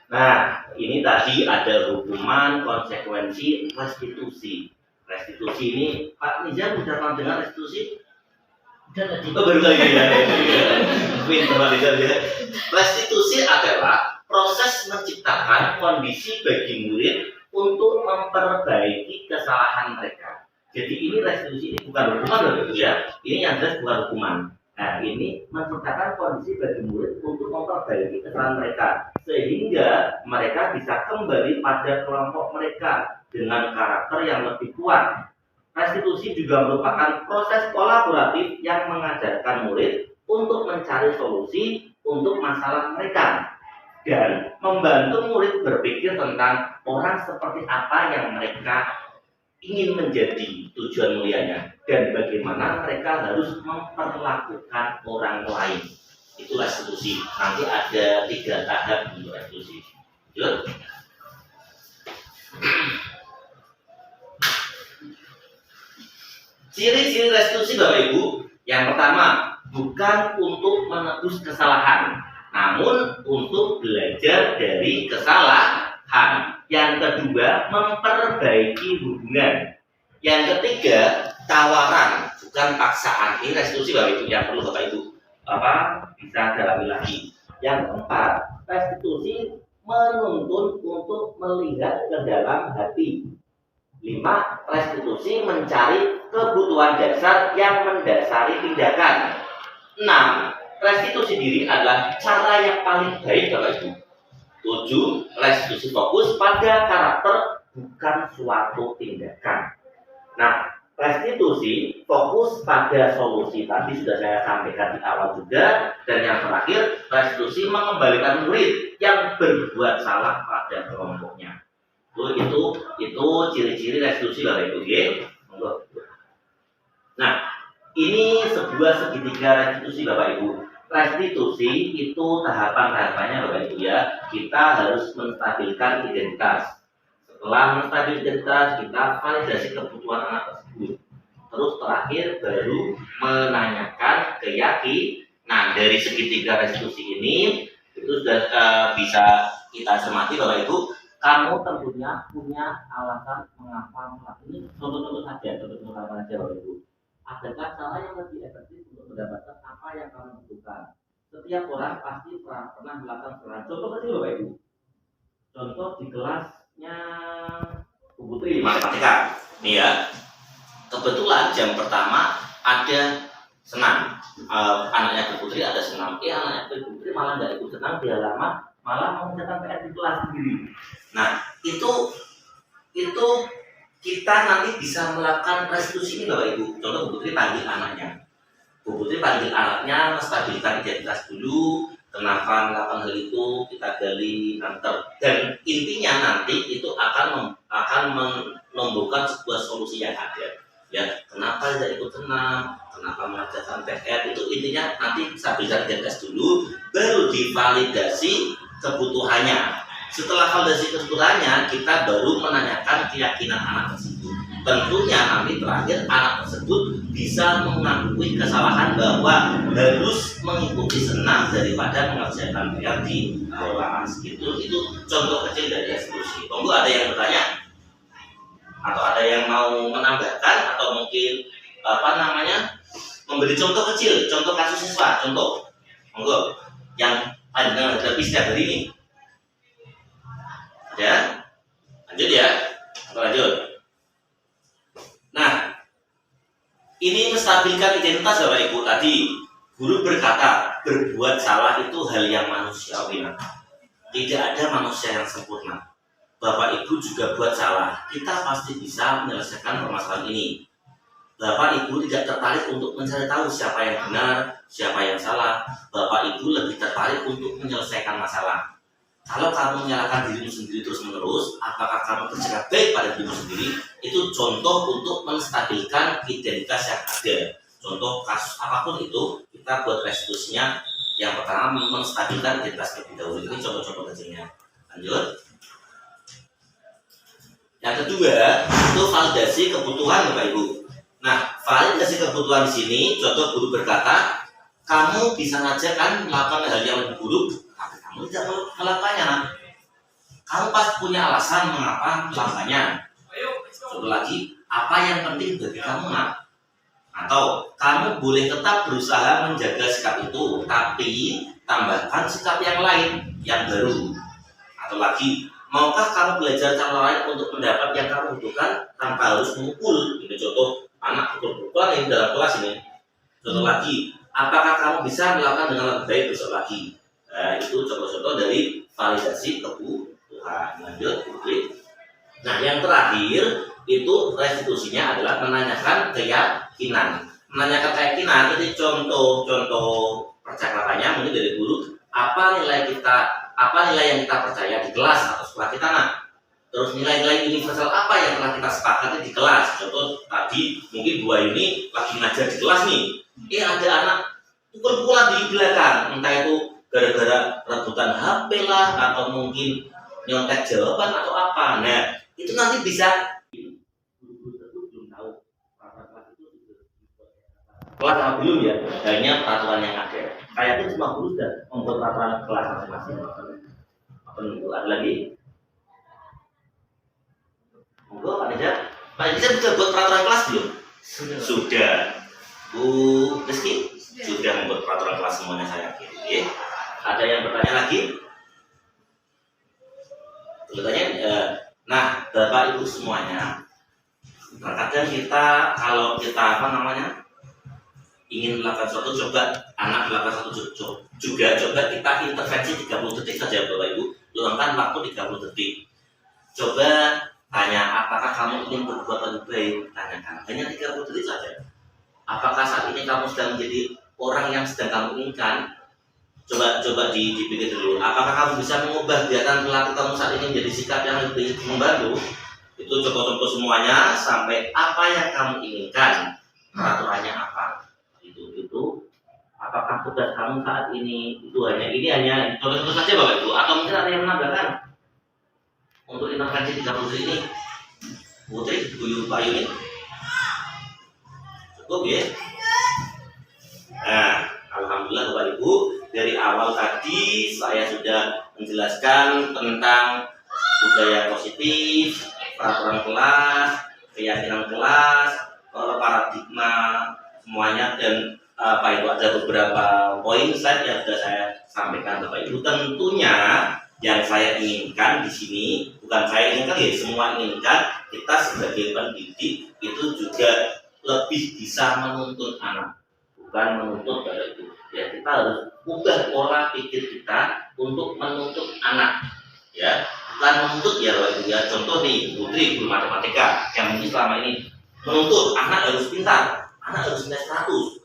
Speaker 1: Nah, ini tadi ada hukuman, konsekuensi, restitusi. Restitusi ini Pak Nizam sudah pernah dengar restitusi? Baru lagi ya. Restitusi adalah proses menciptakan kondisi bagi murid untuk memperbaiki kesalahan mereka. Jadi ini restitusi ini bukan hukuman loh ya. Ini yang jelas bukan hukuman. Nah ini menciptakan kondisi bagi murid untuk memperbaiki kesalahan mereka sehingga mereka bisa kembali pada kelompok mereka dengan karakter yang lebih kuat. Restitusi juga merupakan proses kolaboratif yang mengajarkan murid untuk mencari solusi untuk masalah mereka dan membantu murid berpikir tentang orang seperti apa yang mereka ingin menjadi tujuan mulianya dan bagaimana mereka harus memperlakukan orang lain. Itu restitusi. Nanti ada 3 tahap untuk restitusi. Yuk. Ciri-ciri restitusi Bapak Ibu, yang pertama bukan untuk menebus kesalahan, namun untuk belajar dari kesalahan. Yang kedua memperbaiki hubungan. Yang ketiga tawaran, bukan paksaan. Ini restitusi Bapak Ibu yang perlu Bapak Ibu bisa dalami lagi. Yang keempat restitusi menuntun untuk melihat ke dalam hati. 5. Restitusi mencari kebutuhan dasar yang mendasari tindakan. 6. Restitusi diri adalah cara yang paling baik Bapak Ibu. 7. Restitusi fokus pada karakter bukan suatu tindakan. Nah, restitusi fokus pada solusi tadi sudah saya sampaikan di awal juga. Dan yang terakhir, restitusi mengembalikan murid yang berbuat salah pada kelompoknya. Itu ciri-ciri restitusi Bapak Ibu ya. Nah, ini sebuah segitiga restitusi Bapak Ibu. Restitusi itu tahapan-tahapannya Bapak Ibu ya. Kita harus menstabilkan identitas. Setelah menstabilkan identitas, kita validasi kebutuhan anak tersebut.
Speaker 10: terus terakhir baru menanyakan keyakinan. Dari segitiga restitusi ini itu sudah bisa kita cermati bahwa itu kamu tentunya punya alasan mengapa melakukan ini. Contoh-contoh saja, Bapak Ibu. Adakah cara yang lebih efektif untuk mendapatkan apa yang kamu butuhkan? Setiap orang pasti pernah melakukan serangan. Contoh kecil Bapak Ibu. Contoh di kelasnya Bu Putri matematika. Nih ya. Kebetulan jam pertama ada senam. Anaknya Bu Putri ada senam. Anaknya Bu Putri malah nggak ikut senam, dia lama malah mengerjakan PR di kelas sendiri. Nah, itu kita nanti bisa melakukan restitusi ini Bapak Ibu. Contoh Bu Putri panggil anaknya. Bu Putri panggil anaknya, menstabilkan identitas dulu. Kenapa melakukan hal itu kita gali nanti. Dan intinya nanti itu akan menumbuhkan sebuah solusi yang ada. Ya, kenapa tidak ikut senam, kenapa mengerjakan PR, itu intinya nanti stabilkan identitas dulu, baru divalidasi kebutuhannya. Setelah validasi kebutuhannya, kita baru menanyakan keyakinan anak tersebut. Tentunya nanti terakhir anak tersebut bisa mengakui kesalahan bahwa harus mengikuti senam daripada mengerjakan PR di kelas. Itu contoh kecil dari restitusi. Tunggu, ada yang bertanya? Atau ada yang mau menambahkan atau mungkin memberi contoh kecil, contoh kasus siswa, contoh monggo yang pandangan hadapi setiap hari ini. Ya, lanjut ya, lanjut. Nah, ini menstabilkan identitas Bapak Ibu. Tadi guru berkata berbuat salah itu hal yang manusiawi. Tidak ada manusia yang sempurna. Bapak Ibu juga buat salah, kita pasti bisa menyelesaikan permasalahan ini. Bapak Ibu tidak tertarik untuk mencari tahu siapa yang benar, siapa yang salah. Bapak Ibu lebih tertarik untuk menyelesaikan masalah. Kalau kamu menyalahkan dirimu sendiri terus-menerus, apakah kamu bersikap baik pada dirimu sendiri? Itu contoh untuk menstabilkan identitas yang ada. Contoh kasus apapun itu, kita buat restitusinya. Yang pertama, menstabilkan identitas terlebih dahulu. Ini contoh-contoh kecilnya. Lanjut. Yang kedua, itu validasi kebutuhan Bapak Ibu. Nah, validasi kebutuhan di sini, contoh guru berkata, kamu bisa saja kan melakukan hal yang lebih buruk, tapi kamu tidak melakukannya. Kamu pasti punya alasan mengapa melakukannya. Contoh lagi, apa yang penting bagi kamu Atau kamu boleh tetap berusaha menjaga sikap itu, tapi tambahkan sikap yang lain, yang baru. Atau lagi, maukah kamu belajar cara lain untuk mendapat yang kamu butuhkan tanpa harus memukul? Ini contoh anak pukul-pukulan ini dalam kelas ini. Contoh lagi, apakah kamu bisa melakukan dengan lebih baik besok lagi? Nah, itu contoh-contoh dari validasi kebutuhan. Lanjut, Putri. Nah, yang terakhir itu restitusinya adalah menanyakan keyakinan. Menanyakan keyakinan jadi contoh percakapannya mungkin dari guru, apa nilai yang kita percaya di kelas atau sekolah kita Terus nilai-nilai universal apa yang telah kita sepakati di kelas. Contoh tadi mungkin Bu Ayuni lagi ngajar di kelas nih, ada anak pukul-pukulan di belakang, entah itu gara-gara rebutan HP lah, atau mungkin nyontek jawaban atau apa. Nah, itu nanti bisa belum tahu peraturan kelas itu kelas apa belum ya, hanya peraturan yang ada. Kayaknya cuma guru sudah membuat peraturan kelas masing-masing. Apa ada lagi? Monggo Pak Dija sudah buat peraturan kelas belum? Sudah. Bu Rizky sudah membuat peraturan kelas semuanya saya yakin. Oke. Ada yang bertanya lagi? Bertanya? Nah, Bapak Ibu semuanya, terkadang kita kalau kita ingin melakukan sesuatu, coba anak melakukan sesuatu juga coba kita intervensi 30 detik saja Bapak Ibu, luangkan waktu 30 detik. Coba tanya, apakah kamu ingin berbuat lebih baik? Tanyakan, hanya 30 detik saja. Apakah saat ini kamu sedang menjadi orang yang sedang kamu inginkan? Coba dipikir dulu. Apakah kamu bisa mengubah kegiatan perilaku kamu saat ini menjadi sikap yang lebih membantu? Itu contoh-contoh semuanya sampai apa yang kamu inginkan, peraturannya apa? Itu apakah tugas kamu saat ini itu hanya contoh-contoh saja Bapak Ibu, atau mungkin ada yang menambahkan untuk intervensi 30 ini? Putri, Bu Ayuni. Cukup ya. Nah, alhamdulillah Bapak Ibu, dari awal tadi saya sudah menjelaskan tentang budaya positif, peraturan kelas, keyakinan kelas, paradigma semuanya, dan itu ada beberapa poin slide yang sudah saya sampaikan Bapak Ibu. Tentunya yang saya inginkan di sini, bukan saya inginkan ya, semua inginkan kita sebagai pendidik itu juga lebih bisa menuntun anak, bukan menuntut Bapak Ibu. Ya, kita harus ubah pola pikir kita untuk menuntut anak. Ya, bukan menuntut ya Bapak Ibu. Ya, contoh nih, Putri guru matematika yang mungkin selama ini menuntut anak harus pintar, anak harus nilai 100.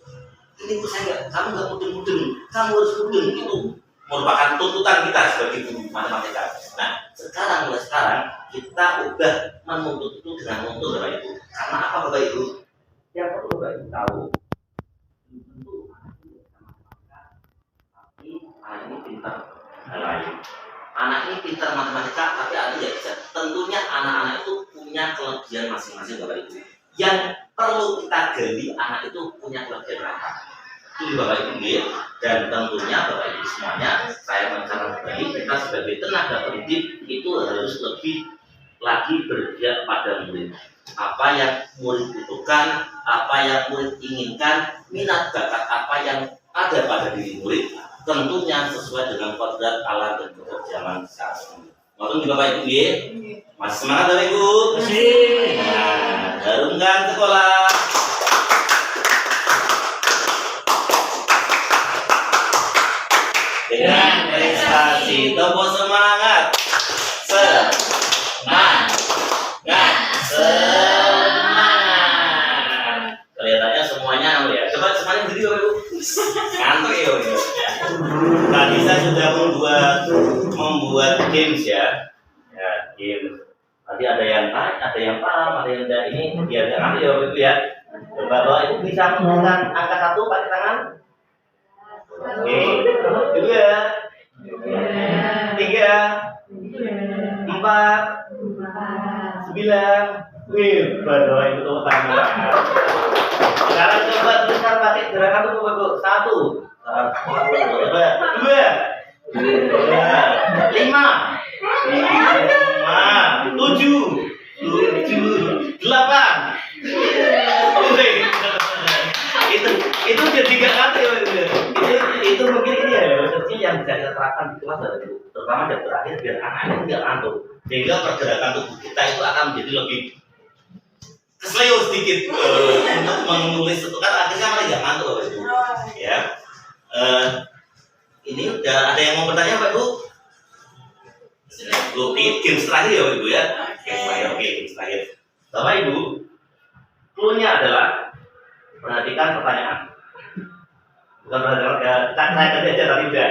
Speaker 10: Ini saya enggak, kamu nggak mudeng-mudeng, kamu harus mudeng. Itu merupakan tuntutan kita sebagai guru matematika. Nah, mulai sekarang kita ubah menuntut itu dengan menuntut Bapak Ibu. Karena apa Bapak Ibu? Yang perlu Bapak Ibu tahu, tentu tapi anak ini pintar hal lain. Anak ini pintar matematika, tapi anak tidak bisa. Tentunya anak-anak itu punya kelebihan masing-masing Bapak Ibu. Yang perlu kita gali, anak itu punya kelebihan apa? Itu Bapak Ibu ya. Dan tentunya Bapak Ibu semuanya, saya mencatat kembali, kita sebagai tenaga pendidik itu harus lebih lagi berpihak pada murid. Apa yang murid butuhkan, apa yang murid inginkan, minat bakat apa yang ada pada diri murid, tentunya sesuai dengan kodrat alam dan kodrat zaman saat ini. Maupun juga Bapak Ibu ya, masih semangat Bapak Ibu? Masih. Nah, harumkan sekolah. Dengan prestasi, tepuk semangat. Semangat. Kelihatannya semuanya ya. Coba semuanya berdiri Bapak Ibu. Ngantuk ya Bapak Ibu. Tadi saya sudah membuat games ya. Ya, games. Tadi ada yang naik, ada yang paham, ada yang tidak ini. Ya, jangan ya Bapak Ibu ya. Coba Bapak Ibu bisa menekan angka 1 pakai tangan. Oke, 2, 3, 4, 9. Wih, Bapak Ibu tepuk tangan. Sekarang coba teruskan pakai gerakan tubuh Bapak Ibu. 1, 2, 5, 7, 8. Itu jadi gak ngerti ya. Itu mungkin ini ya, kecil yang bisa kita terapkan di kelas Bapak Ibu, terutama jam terakhir biar anak-anak tidak ngantuk, sehingga pergerakan tubuh kita itu akan menjadi lebih kesleo sedikit untuk menulis itu kan akhirnya malah nggak ngantuk Bapak Ibu. Ya, ini udah ada yang mau bertanya Bapak Ibu? Oke, games terakhir ya Bapak Ibu ya. Games terakhir. Bapak Ibu, clue-nya adalah perhatikan pertanyaan. Bukan perhatikan ya, saya kerja aja tadi udah.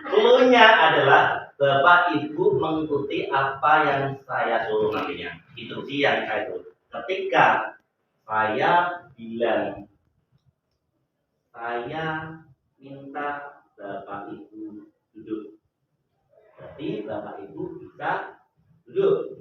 Speaker 10: Clue-nya adalah Bapak Ibu mengikuti apa yang saya suruh nantinya. Instruksi yang saya suruh. Ketika saya bilang, saya minta Bapak Ibu duduk. Jadi Bapak Ibu bisa duduk.